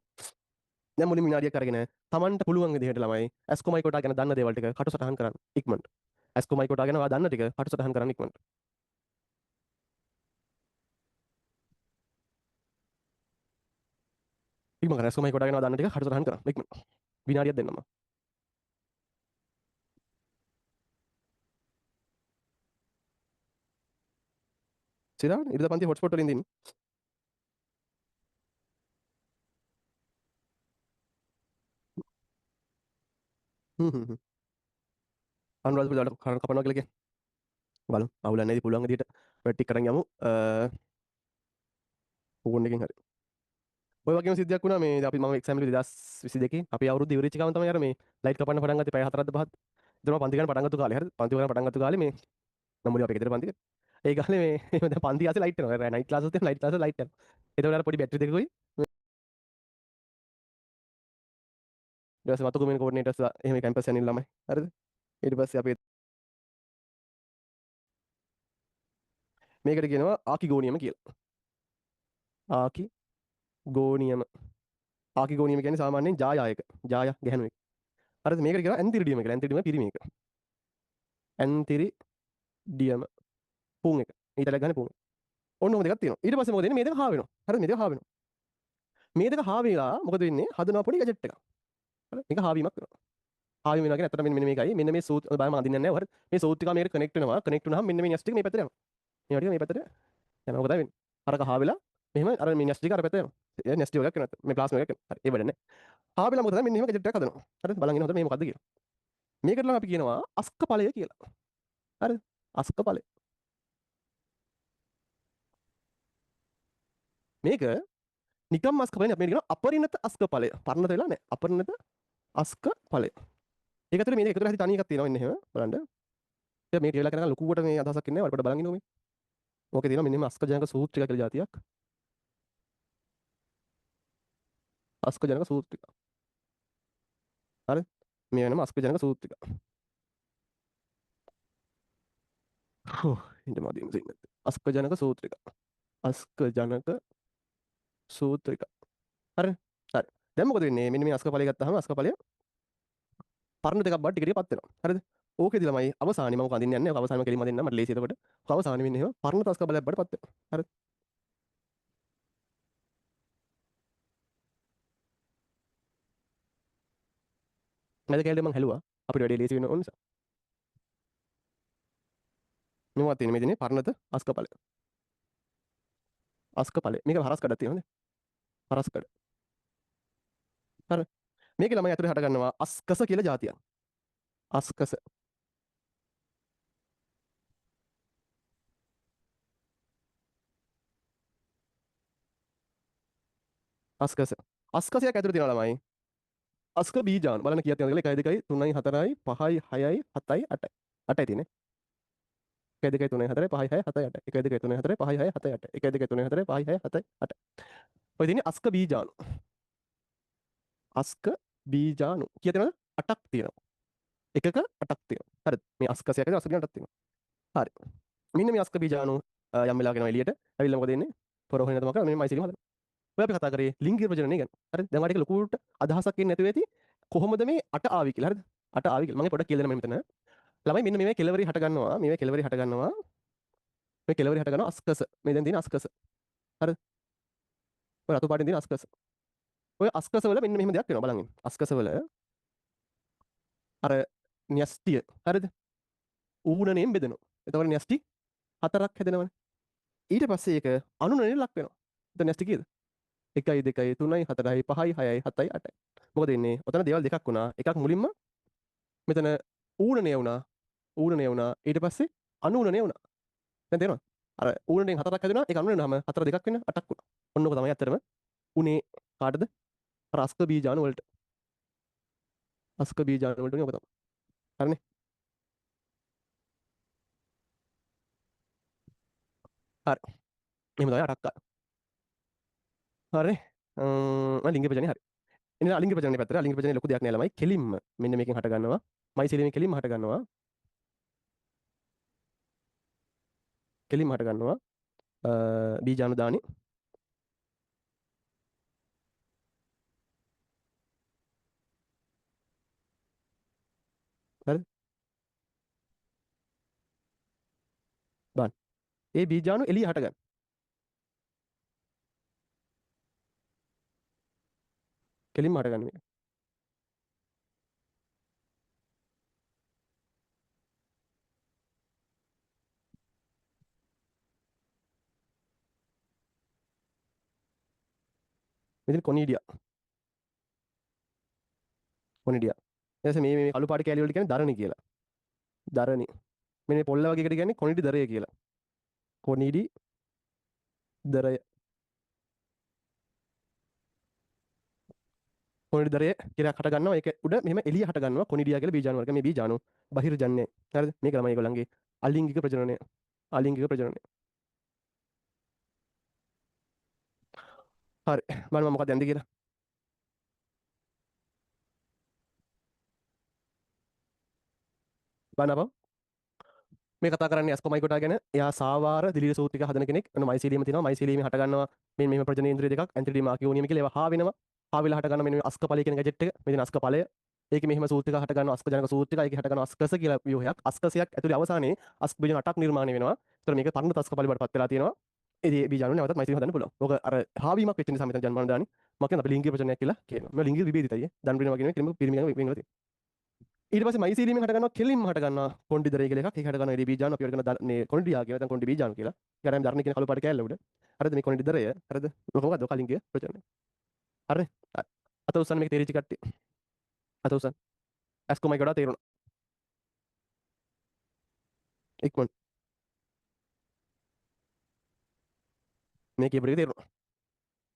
දැන් මුලින් විනාඩියක් අරගෙන Tamanට පුළුවන් විදිහට ළමයි ඇස්කොමයි කොට ගැන දන්න දේවල් ටික කටු සටහන් කරන්න ඉක්මනට ඇස්කොමයි කොට ගැන ඔයා දන්න ටික කටු සටහන් කරන්න ඉක්මනට ඉක්මනට ඇස්කොමයි කොට ගැන ඔයා දන්න ටික කටු සටහන් කරන්න ඉක්මනට විනාඩියක් දෙන්නම සිරාන ඉරිදා පන්ති හොට්ස්පොට් වලින් දින්නේ හ්ම් හ්ම් අනුරාධපුර දාලා කපනවා කියලා කියන්නේ බලමු අවුලක් නැති පුළුවන් විදිහට වැටි කරන් යමු ෆෝන් එකෙන් හරි ඔය වගේම සිද්ධියක් වුණා මේ අපි මම එක්සෑම් එක 2022 අපි අවුරුදු ඉවරෙච්ච ගමන් තමයි අර මේ ලයිට් කපන්න පටන් ගත්තේ පැය 4ක්ද 5ක්ද ඉතින් මම පන්ති ගන්න පටන් ගත්ත කාලේ හරිද පන්ති ගන්න පටන් ගත්ත කාලේ මේ නම් මුලින් අපේ ගෙදර පන්ති ඒ කාලේ මේ දැන් පන්ති ආසේ ලයිට් යනවා නයිට් ක්ලාස් එකේ ලයිට් ක්ලාස් ලයිට් යනවා ඒතකොට අර පොඩි බැටරි දෙකකුයි ඊට පස්සේ මතු කුමින කෝඩිනේටර්ස්ලා එහෙම කැම්පස් යන ළමයි හරිද ඊට පස්සේ අපි මේකට කියනවා ආකිගෝනියම කියලා ආකිගෝනියම ආකිගෝනියම කියන්නේ සාමාන්‍යයෙන් ජායායක. ජායා ගැහණු එක. හරිද? මේකට කියනවා ඇන්තිරිඩියම කියලා. ඇන්තිරිඩියම පිරිමි එක. ඇන්තිරිඩියම පුන් එක. ඊටල ගන්න පුන්. ඔන්න ඔය දෙකක් තියෙනවා. ඊට පස්සේ මොකද වෙන්නේ? මේ දෙක හා වෙනවා. හරිද? මේ දෙක හා වෙනවා. මේ දෙක හා වෙලා මොකද වෙන්නේ? හදනවා පොඩි ගැජට් එකක්. හරි? මේක හාවීමක් වෙනවා. හාවීම වෙනවා කියන්නේ අතට මෙන්න මේකයි. මෙන්න මේ සූත් බලන්න මම අඳින්නේ නැහැ. හරි? මේ සූත්‍රිකා මේකට කනෙක්ට් වෙනවා. කනෙක්ට් වුණාම මෙන්න මේ න්‍යෂ්ටික මේ පැත්තට යනවා. මේ ටික මේ පැත්තට යනවා. මොකද වෙන්නේ? අරක හා වෙලා මෙහෙම අර මේ න්‍යෂ්ටික අර පැත්තට යනවා. ඒ න්‍යෂ්ටි වලක් වෙනවා. මේ ප්ලාස්මා එකක් වෙනවා. හරි. ඒ වැඩ නැහැ. හා වෙලා මොකද මෙන්න මෙහෙම ගැජට් එකක් හදනවා. හරිද? බලන් ඉන්න හොඳට මේ මොකද්ද කියලා. මේකට නම් අපි කියනවා අස්ක ඵලය කියලා. හරිද? අස්ක ඵලය. මේක නිකම් අස්ක ඵලය නෙවෙයි. අපි කියනවා අපරිණත අස්ක ඵලය. පරිණත වෙලා නැහැ. අපරිණත අස්ක ඵලය. ඒක ඇතුලේ මේ දෙක එකතු වෙලා හරි තනි එකක් තියෙනවා ඉන්න එහෙම බලන්න. ඉතින් මේ කියලා කරන ලොකුවට මේ අදහසක් ඉන්නේ නැහැ. වලට බලන් ඉන්නවා මේ. ඕකේ තියෙනවා මෙන්න මේ අස්කජනක සූත්‍රික කියලා જાතියක්. අස්කජනක සූත්‍රික. හරි? මේ වෙනම අස්කජනක සූත්‍රික. හෝ ඉන්න මදින් ඉන්න. අස්කජනක සූත්‍රික. අස්කජනක සූත්‍රික. හරි? හරි. දැන් මොකද වෙන්නේ? මෙන්න මේ අස්ක ඵලය ගත්තාම අස්ක ඵලය පරණ දෙකක් බාට ටික ටික පත් වෙනවා. හරිද? ඕකේදී ළමයි අවසානයේ මම කඳින්න යන්නේ. ඔක අවසානයේ කෙලින්ම දෙන්න මට ලේසි එතකොට. ඔක අවසානයේ මෙන්න එහෙම පරණ අස්ක ඵලයක් බාට පත් වෙනවා. හරිද? මම කැලේ මම හැලුවා. අපිට වැඩි ලේසි වෙන ඕන නිසා. මෙවුවත් තියෙන මේ දිනේ පරණත අස්ක ඵලය. අස්ක ඵලය. මේක හරස් කඩක් තියෙනවනේ. හරස් කඩ. හරි. මේකේ ළමයි අතුරේ හට ගන්නවා අස්කස කියලා જાතියක්. අස්කස. අස්කස. අස්කසයක් ඇතුලේ තියෙනවා ළමයි. අස්ක බීජාණු. බලන්න කීයක් තියෙනවද කියලා 1 2 3 4 5 6 7 8යි. 8යි තියෙන්නේ. 1 2 3 4 5 6 7 8. 1 2 3 4 5 6 7 8. 1 2 3 4 5 6 7 8. ඔය තියෙන්නේ අස්ක බීජාණු. අස්ක බීජාණු. කීයක් තියෙනවද? 8ක් තියෙනවා. එකක 8ක් තියෙනවා. හරිද? මේ අස්කසයක් ඇතුලේ අස්ක බීජාණු 8ක් තියෙනවා. හරි. මෙන්න මේ අස්ක බීජාණු යම් වෙලාවක එනවා එළියට. ඇවිල්ලා මොකද වෙන්නේ? පොරොහේ නැත මොකද මේ මයිසිලියම් හදනවා. ඔය අපි කතා කරේ ලිංගික ප්‍රජනනය ගැන. හරිද? දැන් ඔයාලට ලොකුට අදහසක් එන්නේ නැතුව ඇති කොහොමද මේ 8 ආවි කියලා. හරිද? 8 ආවි කියලා. මම පොඩ්ඩක් කියලා දෙන්න මෙතන. ළමයි මෙන්න මේ කෙලවරි හට ගන්නවා. මේ කෙලවරි හට ගන්නවා. මේ කෙලවරි හට ගන්නවා අස්කස. මේ දැන් තියෙන අස්කස. හරිද? ඔය රතු පාටින් තියෙන අස්කස. ඔය අස්කස වල මෙන්න මෙහෙම දෙයක් වෙනවා බලන්න. අස්කස වල අර න්‍යෂ්ටිය. හරිද? ඌණණයෙන් බෙදෙනවා. එතකොට න්‍යෂ්ටි හතරක් හැදෙනවනේ. ඊට පස්සේ ඒක අණුණණයෙන් ලක් වෙනවා. එතන න්‍යෂ්ටි කීයද? 1යි 2යි 3යි 4යි 5යි 6යි 7යි 8යි. මොකද වෙන්නේ? ඔතන දේවල් දෙකක් වුණා. එකක් මුලින්ම මෙතන ඌණණය වුණා. ඌණණය වුණා. ඊට පස්සේ අණුණණය වුණා. දැන් තේරෙනවද? අර ඌණණයෙන් හතරක් හැදුණා. ඒක අණුණණය වුණාම හතර දෙකක් වෙන 8ක් වුණා. ඔන්න ඔක තමයි ඇත්තටම උනේ කාටද? අර අස්ක බීජාණු වලට. අස්ක බීජාණු වලට උනේ ඔක තමයි. හරිනේ? හරි. එහෙම තමයි 8ක් ආවා. හරිනේ? ලිංග ප්‍රජනනය හරි. එනිසා අලිංග ප්‍රජනනය පැත්තට අලිංග ප්‍රජනනය ලොකු දෙයක් නෑ ළමයි. කෙලින්ම මෙන්න මේකෙන් හට ගන්නවා. මයිසීලියම් කෙලින්ම හට ගන්නවා. කෙලින්ම හට ගන්නවා. බීජාණු දානි. හරිද? බලන්න. ඒ බීජාණු එළිය හට ගන්න. කෙලින්ම හට ගන්න මේක. මෙතන කොනීඩියා. කොනීඩියා. ඊට පස්සේ මේ කළු පාට කැලිය වලට කියන්නේ දරණි කියලා. දරණි. මෙන්න පොල්ල වගේ එකට කියන්නේ කොනිඩි දරය කියලා. කොනිඩි දරය. කොනිඩි දරය කියලා හට ගන්නවා. ඒක උඩ මෙහෙම එළිය හට ගන්නවා. කොනිඩියා කියලා බීජාණු වර්ග. මේ බීජාණු බහිර්ජන්‍යයි. හරිද? මේක ළමයි ඒගොල්ලන්ගේ අලිංගික ප්‍රජනනය. අලිංගික ප්‍රජනනය. හරි. බලන්න මම මොකක්ද යන්නේ කියලා. බලන්න අපා. මේ කතා කරන්නේ ඇස්කොමයිකොටා ගැන. එයා සාවාර දිලීර සූත්‍රික හදන කෙනෙක්. අන්න මයිසීලියම තියෙනවා. මයිසීලියම හට ගන්නවා. මෙන්න මෙහෙම ප්‍රජනන ඉන්ද්‍රිය දෙකක්. ඇන්තිඩියම ආකියෝනියම කියලා ඒවා හා වෙනවා. හාවිලා හට ගන්න මෙන්න මේ අස්ක ඵලය කියන ගැජට් එක. මේ දෙන අස්ක ඵලය. ඒකේ මෙහෙම සූත්‍රික හට ගන්නවා අස්ක ජනක සූත්‍රික. ඒකේ හට ගන්නවා අස්කස කියලා ව්‍යුහයක්. අස්කසයක් ඇතුලේ අවසානයේ අස්ක බීජන 8ක් නිර්මාණය වෙනවා. ඒතර මේක තරුණ තස්ක ඵලය බඩපත් වෙලා තියෙනවා. ඒ බීජාණු නැවතත් මෛත්‍රී හදන්න පුළුවන්. ඕක අර හාවීමක් වෙච්ච නිසා මෙතන ජන්මාන දානි. මම කියන අපි ලිංගික ප්‍රචනයක් කියලා කියනවා. මේ ලිංගික විභේදිතයි. දන් පිරිනව කියන එක පිරිමිණම වෙන් වෙනවා තියෙන්නේ. ඊට පස්සේ මයිසීලියමෙන් හට ගන්නවා කෙලින්ම හට ගන්නවා කොන්ඩිදරය කියලා එකක්. ඒක හට ගන්නවා ඉරි බීජාණු අපි වල කරන මේ කොන්ඩියා කියලා නැත්නම් කොන්ඩි බීජාණු කියලා. ඒකට ධර්ණ කියන කළු පාට කෑල්ල උඩ. හරිද මේ කොන්ඩිදරය? හරිද? මොකක්ද කලින් කිය ප්‍රචනය. හරිද? අත උස්සන්න මේක තේරිච්ච කට්ටිය. අත උස්සන්න. ඇස්කොමයි ගොඩාක් තේරුණා. ඉක්මනට මේ කියපු එක තේරුණා.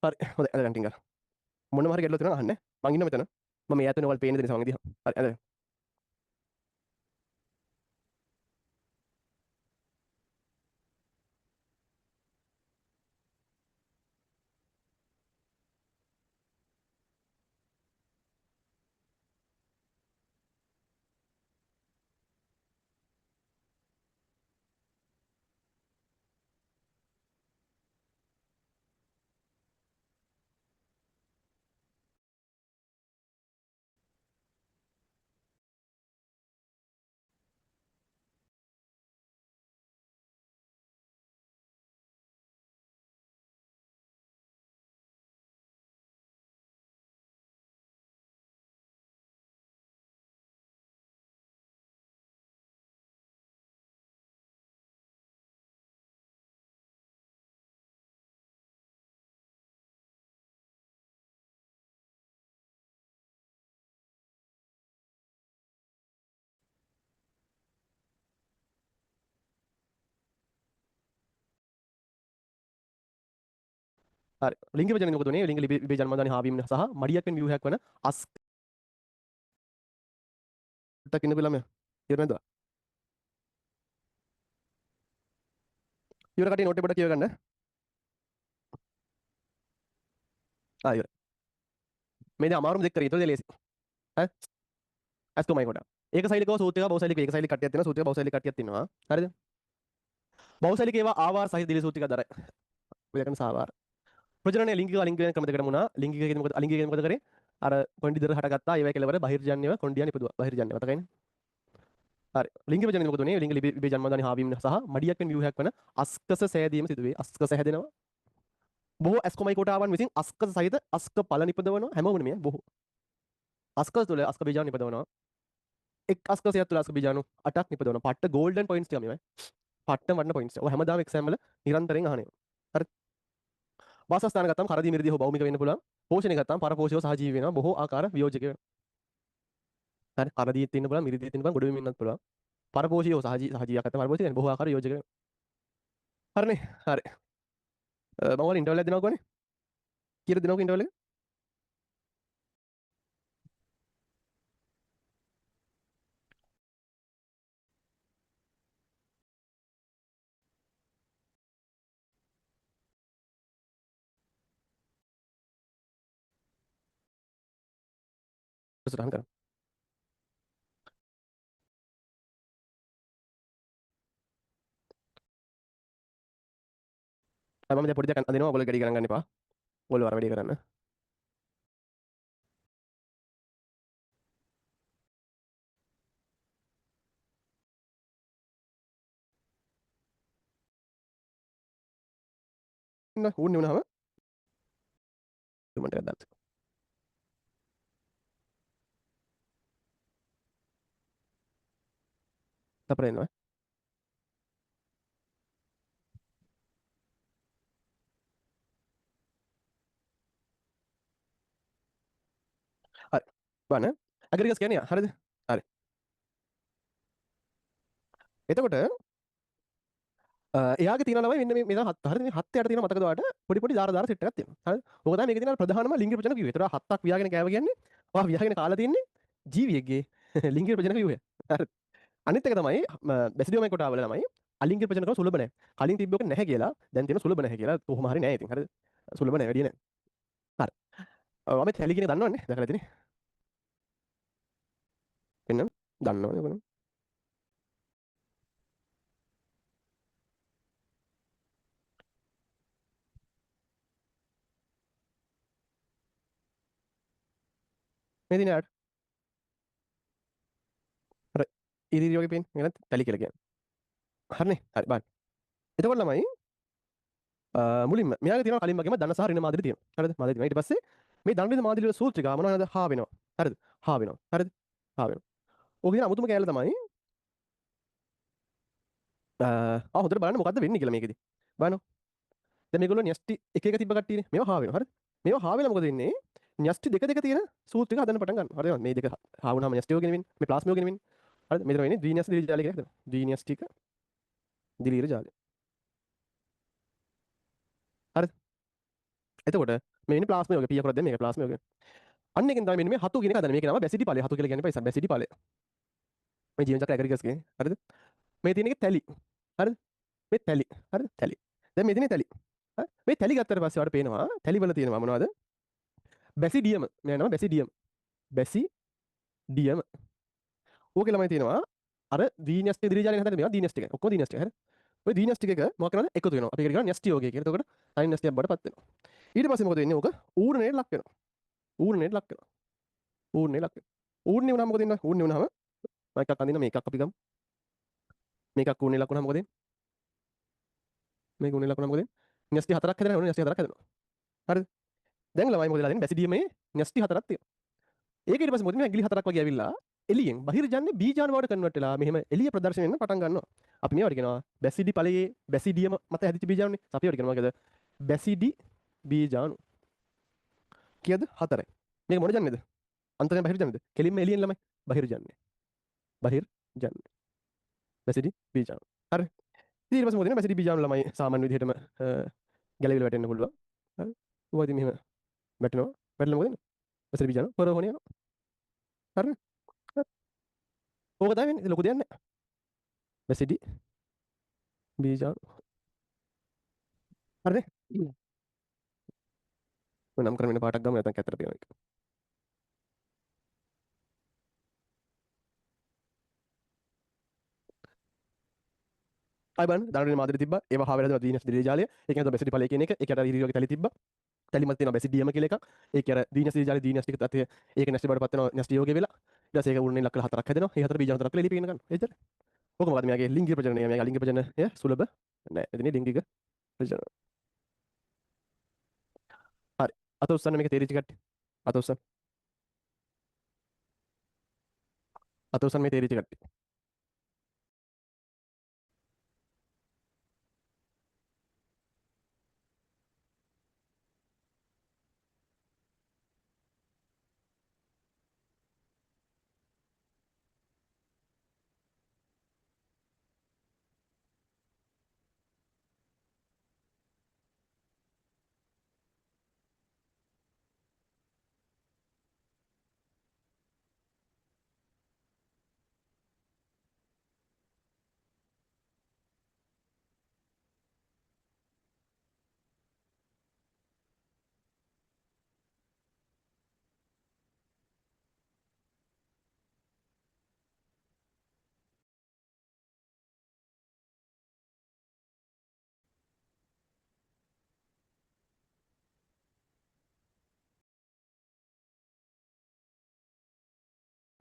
හරි. හොඳයි. අද ගන්න ටික. මොනම හරි ගැටලුවක් තියෙනවා අහන්න. මං ඉන්න මෙතන. මම මේ ඈතන ඔයාලට පේන දේ නිසා මං ඉදිහා. හරි. අද හරි. ලිංග විභජනයේ මොකද උනේ? ලිංග විභජන මන්දානි හාවීම් සහ මඩියක් වෙන ව්‍යුහයක් වන අස්කට කින්න පිළම. ඉවර නේද? ඉවර කටින් නෝට් එක පොඩ්ඩක් කියව ගන්න. ඉවර. මේ දැන් අමාරුම දෙක කරේ. ඊට ලේසි. ඈ ඇස්කොමයි කොට. ඒක සෛලිකව සූත්‍රිකව බහුසෛලික ඒක සෛලික කට්ටියක් තියෙනවා. සූත්‍රික බහුසෛලික කට්ටියක් තියෙනවා. හරිද? බහුසෛලික ඒවා ආවාර සහිත දිලි සූත්‍රික දරයි. ඔය කරන සාවාර. ප්‍රජනනයේ ලිංගික අලිංගික වෙන ක්‍රම දෙකටම වුණා. ලිංගිකයේදී මොකද අලිංගිකයේදී මොකද කරේ? අර කොණ්ඩි දර හටගත්තා. ඒවයි කෙලවර බහිර්ජන්‍යව කොණ්ඩියන් ඉපදුවා. බහිර්ජන්‍ය මතකයිනේ. හරි. ලිංග විභජනයේ මොකද උනේ? ලිංග විභජන මන්දානි හාවීම් සහ මඩියක් වෙන ව්‍යුහයක් වන අස්කස සෑදීම සිදුවේ. අස්කස හැදෙනවා. බොහෝ ඇස්කොමයි කොටාවන් විසින් අස්කස සහිත අස්ක ඵල නිපදවනවා. හැමෝම නෙමෙයි බොහෝ. අස්කස තුළ අස්ක බීජාණු නිපදවනවා. එක් අස්කසයක් තුළ අස්ක බීජාණු 8ක් නිපදවනවා. පට්ට ගෝල්ඩන් පොයින්ට්ස් ටික මේවයි. පට්ට වටින පොයින්ට්ස්. ඔය හැමදාම එක්සෑම් වල නිරන්තරයෙන් අහනවා. හරි. වාසස්ථාන ගත්තාම කරදී මිරිදී හෝ භෞමික වෙන්න පුළුවන්. පෝෂණය ගත්තාම පරපෝෂිතව සහජීවී වෙනවා. බොහෝ ආකාර වියෝජක වෙනවා. හරි. කරදීත් ඉන්න පුළුවන්, මිරිදීත් ඉන්න පුළුවන්, ගොඩබිම් ඉන්නත් පුළුවන්. පරපෝෂිතව සහජීවියක් ගත්තාම පරපෝෂිත වෙන බොහෝ ආකාර වියෝජක වෙනවා. හරිනේ. හරි. මම ඔයාලට ඉන්ටර්වල් එකක් දෙනවා කොහොනේ? කීයද දෙනවක ඉන්ටර්වල් එක? සටහන් කරන්න. මම දැන් පොඩි දෙයක් අඳිනවා. ඔයගොල්ලෝ ගැඩි ගණන් ගන්න එපා. ඔයගොල්ලෝ අර වැඩේ කරන්න. ඉන්න ඕනේ වුණාම මට එකක් දාන්න. තපර එනවා. හරි. බලන්න. ඇග්‍රිගස් කියන්නේ හරිද? හරි. එතකොට එයාගේ තියෙනවා ළමයි මෙන්න මේ හත් හරිද මේ හත් යට තියෙනවා මතකද ඔයාලට පොඩි පොඩි දාර දාර සෙට් එකක් තියෙනවා හරිද ඕක තමයි මේකේ තියෙන ප්‍රධානම ලිංගික ප්‍රජනක ව්‍යුහය. ඒතර හත්තක් ව්‍යාගෙන කෑව කියන්නේ ඔයා ව්යාගෙන කාලා තින්නේ ජීවියෙක්ගේ ලිංගික ප්‍රජනක ව්‍යුහය. හරිද? අනිත් එක තමයි බැසිඩියෝමයි කොටාවල ළමයි අලිංගික ප්‍රජනක සුලභ නැහැ. කලින් තිබ්බ එක නැහැ කියලා දැන් තියෙන සුලභ නැහැ කියලා කොහොම හරි නැහැ ඉතින් හරිද? සුලභ නැහැ වැඩි නැහැ. හරි. ඔබ මේ තැලි කියන දන්නවන්නේ දැකලා තියෙන්නේ. එන්න දන්නවනේ ඔබ. මේ තියෙන යාට අර ඉදිරි වගේ පේන මේක තැලි කියලා කියන්නේ. හරිනේ. හරි බලන්න. එතකොට ළමයි මුලින්ම මෙයාගේ තියෙනවා කලින් වගේම ධන සහ ඍණ මාදිලි තියෙනවා. හරිද? මාදිලි තියෙනවා. ඊට පස්සේ මේ ධන ඍණ මාදිලි වල සූත්‍රිකා මොනවද? හා වෙනවා. හරිද? හා වෙනවා. හරිද? හා වෙනවා. ඔක කියන අමුතුම කෑල්ල තමයි හොඳට බලන්න මොකද්ද වෙන්නේ කියලා මේකෙදි. බලන්න. දැන් මේගොල්ලෝ න්‍යෂ්ටි එක එක තිබ්බ කට්ටියනේ. මේවා හා වෙනවා. හරිද? මේවා හා වෙලා මොකද වෙන්නේ? න්‍යෂ්ටි දෙක දෙක තියෙන සූත්‍රික හදන්න පටන් ගන්නවා. හරිද? මේ දෙක හා වුණාම න්‍යෂ්ටි යෝගෙන වෙන්නේ. මේ ප්ලාස්ම යෝගෙන වෙන්නේ. හරිද? මෙතන වෙන්නේ ද්වින්‍යෂ්ටි දිලීර ජාලය කියලා හිතනවා. ද්වින්‍යෂ්ටික දිලීර ජාලය. හරිද? එතකොට මේ වෙන්නේ ප්ලාස්ම යෝගය. පීය කරොත් දැන් මේක ප්ලාස්ම යෝගය. අන්න එකෙන් තමයි මෙන්න මේ හතු කියන එක හදන්නේ. මේකේ නම බැසිඩි ඵලය. හතු කියලා කියන්නේ පයිසන් බැසිඩි ඵලය. මේ ජීවන චක්‍ර ඇග්‍රිගස්ගේ. හරිද? මේ තියෙන එක තැලි. හරිද? මේ තැලි. හරිද? තැලි. දැන් මේ තියෙන තැලි. හරි? මේ තැලි ගත්තට පස්සේ ඔයාලට පේනවා තැලි වල තියෙනවා මොනවද? බැසිඩියම. මේ නම බැසිඩියම. බැසිඩියම. ඕකේ ළමයි තියෙනවා අර දීනස්ටි දිරිජාලෙන් හදන්නේ මේවා දීනස්ටි එක. ඔක්කොම දීනස්ටි. හරි? ඔය දීනස්ටි එක මොකක් කරනවද? එකතු වෙනවා. අපි ඒකට කියනවා න්‍යෂ්ටි යෝගය කියලා. එතකොට අයින් න්‍යෂ්ටියක් බවට පත් වෙනවා. ඊට පස්සේ මොකද වෙන්නේ? ඕක ඌර්ණයට ලක් වෙනවා. ඌර්ණයට ලක් වෙනවා. ඌර්ණයට ලක් වෙනවා. ඌර්ණේ වුණාම මොකද වෙන්නේ? ඌර්ණේ වුණාම මම එකක් අඳින්න මේකක් අපි ගමු. මේකක් ඌර්ණේ ලක් වුණාම මොකද වෙන්නේ? මේක ඌර්ණේ ලක් වුණාම මොකද වෙන්නේ? න්‍යෂ්ටි හතරක් හැදෙනවා. ඌර්ණේ න්‍යෂ්ටි හතරක් හැදෙනවා. හරිද? දැන් ළමයි මොකද වෙලා තියෙන්නේ? බැසිඩියමේ න්‍යෂ්ටි හතරක් තියෙනවා. ඒක ඊට පස්සේ මොකද වෙන්නේ? ඇඟිලි හතරක් වගේ ඇවිල්ලා එළියෙන් බහිර්ජන්නේ බීජාණු බවට කන්වර්ට් වෙලා මෙහෙම එළිය ප්‍රදර්ශනය වෙන්න පටන් ගන්නවා. අපි මේවට කියනවා බැසිඩි ඵලයේ බැසිඩියම මත හැදිච්ච බීජාණුනේ. අපි ඒවට කියනවා මොකද? බැසිඩි බීජාණු. කීයද? 4යි. මේක මොන ජන්නේද? අන්තරයෙන් බහිර්ජන්නේද? කෙලින්ම එළියෙන් ළමයි. බහිර්ජන්නේ. බහිර්ජන්නේ. බැසිඩි බීජාණු. හරි. ඉතින් ඊට පස්සේ මොකද වෙන්නේ? බැසිඩි බීජාණු ළමයි සාමාන්‍ය විදිහටම ගැලවිලා වැටෙන්න පුළුවන්. හරි. ඌවා ඉතින් මෙහෙම වැටෙනවා. වැටෙලා මොකද වෙන්නේ? බැසිඩි බීජාණු පොරෝහොණ යනවා. හරිනේ? ඕක තමයි වෙන්නේ. ලොකු දෙයක් නෑ. බැසිඩි බීජාණු. හරිනේ? මම නම් කරන වෙන පාටක් ගමු නැත්නම් කැතර පේනවා ඒක. ආයි බලන්න ධනරින මාදිරි තිබ්බා. ඒවා හා වෙලා දීනස් දිලි ජාලය. ඒක නේද බැසිඩි ඵලය කියන එක. ඒකට අර ඉරියෝගේ තලි තිබ්බා. තලි මත තියෙනවා බැසිඩියම කියලා එකක්. ඒක අර දීනස් දිලි ජාලය දීනස් ටික තත්ය. ඒක නැස්ටි බඩපත් වෙනවා නැස්ටි යෝගේ වෙලා. ඊට පස්සේ ඒක උන්නේ ලක්කල හතරක් හැදෙනවා. ඒ හතර බීජ හතරක් කියලා එළිපින්න ගන්නවා. එච්චර. ඕක මොකද මෙයාගේ ලිංගික ප්‍රජනනය. මෙයාගේ ලිංගික ප්‍රජනනය සුලභ නෑ. එතන ලිංගික ප්‍රජනනය. හරි. අත උස්සන්න මේක තේරිච්ච කට්ටිය. අත උස්සන්න. අත උස්සන්න මේ තේරිච්ච කට්ටිය.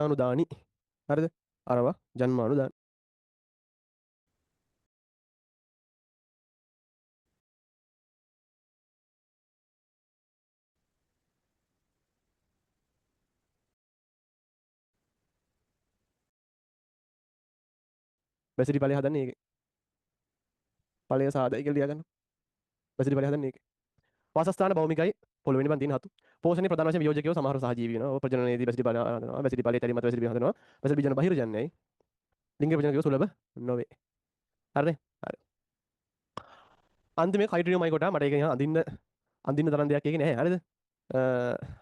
අනුදානි. හරිද? අරවා ජන්මානුදානි. බැසිඩි ඵලය හදන්නේ ඒකේ. ඵලය සාදයි කියලා ලියා ගන්න. බැසිඩි ඵලය හදන්නේ ඒකේ. වාසස්ථාන භෞමිකයි පොළොවෙනි බන් තියෙන හතු. පෝෂණයේ ප්‍රධාන වශයෙන් වියෝජකයෝ සමහරව සහජීවී වෙනවා. ප්‍රජනනයේදී බැසිඩි ඵලය හදනවා. බැසිඩි ඵලයේ තැලි මත බැසිඩි බීජ හදනවා. බැසිඩි බීජන බහිර්ජන්නේයි. ලිංග ප්‍රජනකයෝ සුලභ නොවේ. හරිනේ? හරි. අන්තිමේ හයිඩ්‍රෝනියම් අයිකොටා මට ඒක අඳින්න අඳින්න තරම් දෙයක් ඒකේ නැහැ. හරිද?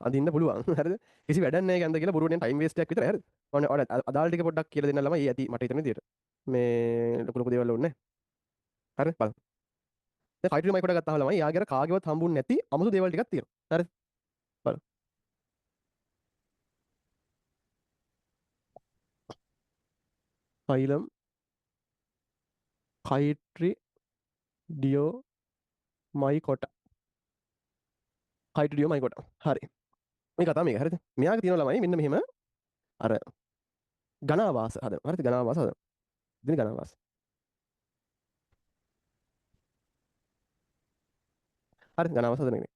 අඳින්න පුළුවන්. හරිද? කිසි වැඩක් නැහැ ගන්ද කියලා බොරුවෙන් ටයිම් වේස්ට් එකක් විතරයි. හරිද? ඔන්න අදාළ ටික පොඩ්ඩක් කියලා දෙන්න ළමයි. ඒ ඇති මට හිතෙන විදියට. මේ ලොකු ලොකු දේවල් ඕනේ නැහැ. හරි? බලන්න. දැන් හයිඩ්‍රෝනියම් අයිකොටා ගත්තාම ළමයි යාගේ අර කාගේවත් හම්බුන්නේ නැති අමුතු දේවල් ටිකක් තියෙනවා. හරිද? බලන්න. ෆයිලම් හයිඩ්‍රිඩියෝ මයිකොටා. හයිඩ්‍රිඩියෝ මයිකොටා. හරි. මේ කතාව මේක හරිද? මෙයාගේ තියෙන ළමයි මෙන්න මෙහෙම අර ඝනාවාස හදනවා. හරිද? ඝනාවාස හදනවා. ඉතින් ඝනාවාස. හරි ඝනාවාස හදන කෙනෙක්.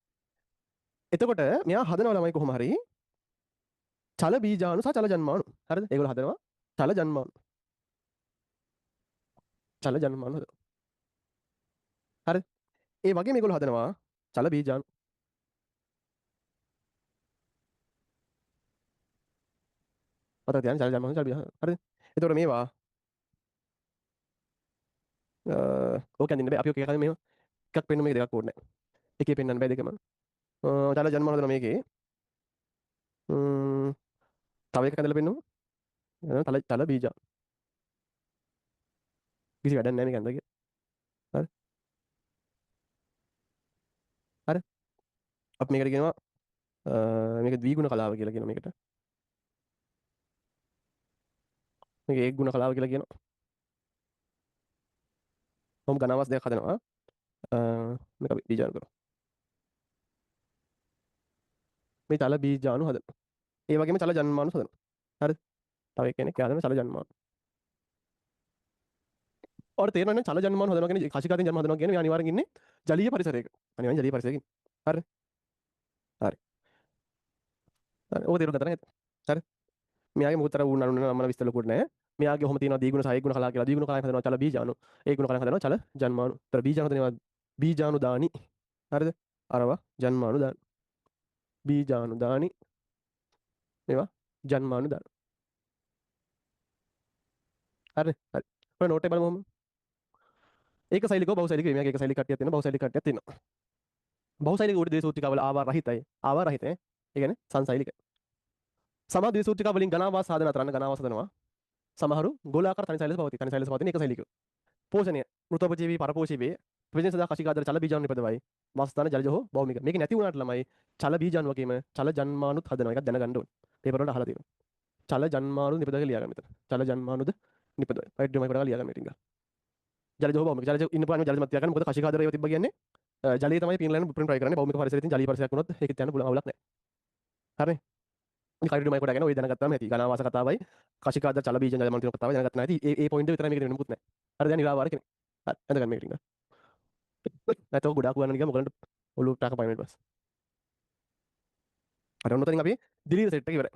එතකොට මෙයා හදනවා ළමයි කොහොම හරි චල බීජාණු සහ චල ජන්මාණු. හරිද? ඒගොල්ලෝ හදනවා චල ජන්මාණු. චල ජන්මාණු හදනවා. හරිද? ඒ වගේ මේගොල්ලෝ හදනවා චල බීජාණු. මතක තියාගන්න චල ජන්මාණු චල බීජාණු. හරිද? එතකොට මේවා ඕක අඳින්න බෑ. අපි ඔක එකක් මෙහෙම එකක් පෙන්න මේක දෙකක් ඕනේ නැහැ. එකේ පෙන්නන්න බෑ දෙකම. චල ජන්මාණු හදනවා මේකේ. ම්ම් තව එකක් ඇඳලා පෙන්නමු. චල බීජාණු. කිසි වැඩක් නැහැ මේක ඇඳලා. හරි. හරි. අපි මේකට කියනවා මේක ද්විගුණ කලාව කියලා කියනවා මේකට. මේක ඒක ගුණ කලාව කියලා කියනවා. කොහොම ඝනාවාස දෙකක් හදනවා. මේක අපි බීජාණු කරමු. මේ චල බීජාණු හදනවා. ඒ වගේම චල ජන්මාණු හදනවා. හරිද? තව එක්කෙනෙක් එයා හදනවා චල ජන්මාණු. ඔයාලට තේරෙනවද චල ජන්මාණු හදනවා කියන්නේ කශිකාවෙන් ජන්ම හදනවා කියන්නේ මෙයා අනිවාර්යෙන් ඉන්නේ ජලීය පරිසරයක. අනිවාර්යෙන් ජලීය පරිසරයක ඉන්නේ. හරි. හරි. හරි. ඕක තේරුම් ගත්තා නේද? හරි. මෙයාගේ මුකුතර ඌ නනුන නම්මන විස්තර ලොකුට නැහැ. මෙයාගේ ඔහොම තියෙනවා දීගුණ සහ ඒගුණ කලා කියලා. දීගුණ කලාවෙන් හදනවා චල බීජාණු. ඒගුණ කලාවෙන් හදනවා චල ජන්මාණු. ତර බීජාණු දෙනවා බීජාණු දානි. හරිද? අරවා ජන්මාණු දාන. බීජාණු දානි. මේවා ජන්මාණු දාන. හරි. හරි. ඔය නෝට් එක බලමු. ඒකසෛලිකව බහුසෛලික මෙයාගේ ඒකසෛලික කට්ටියක් තියෙනවා බහුසෛලික කට්ටියක් තියෙනවා. බහුසෛලික උඩ දේශූත්‍රිකාවල ආවාර රහිතයි. ආවාර රහිත ඒ කියන්නේ සංසෛලික. සමහර දේශූත්‍රිකා වලින් ඝනාවාස සාධන අතරන්න ඝනාවාස හදනවා. සමහරු ගෝලාකාර තනි සෛලස පවතී. තනි සෛලස පවතින ඒකසෛලික. පෝෂණය මෘතෝපජීවී පරපෝෂීවේ ප්‍රජනන සදා කශිකාදර චල බීජාණු නිපදවයි. වාසස්ථාන ජලජ හෝ භෞමික. මේක නැති වුණාට ළමයි චල බීජාණු වගේම චල ජන්මාණුත් හදනවා. එකක් දැනගන්න ඕනේ. පේපර් වලට අහලා තියෙනවා. චල ජන්මාණු නිපදවක ලියා ගන්න මෙතන. චල ජන්මාණුද නිපදවයි. රයිට් ඩොමයි කොට ලියා ගන්න මේක. ජලජ හෝ භෞමික. ජලජ ඉන්න පුළුවන් ජලජ මත තියාගන්න. මොකද කශිකාදර ඒවා තිබ්බ කියන්නේ ජලයේ තමයි පින්ලයින් උඩින් try කරන්නේ. භෞමික පරිසරයෙන් ජලීය පරිසරයක් වුණොත් ඒකෙත් යන්න පුළුවන් අවුලක් නැහැ. හරිනේ. මේ කයිඩ් ඩොමයි කොට ගැන ඔය දැනගත්තාම ඇති. ඝනාවාස කතාවයි කශිකාදර චල බීජ ජනමාණු තියෙන කතාවයි දැනගත්තා නැති. ඒ පොයින්ට් එක විතරයි මේකේ වෙන මොකුත් නැහැ. හරි දැන් නිරාවාර කෙනෙක්. හරි ඇඳගන්න මේක ටික. නැතෝ ගොඩාක් වුණා නිකන් මොකලන්ට ඔලුවට ටාක පයින් ඊට පස්සේ. අර ඔන්න උතනින් අපි දිලීර සෙට් එක ඉවරයි.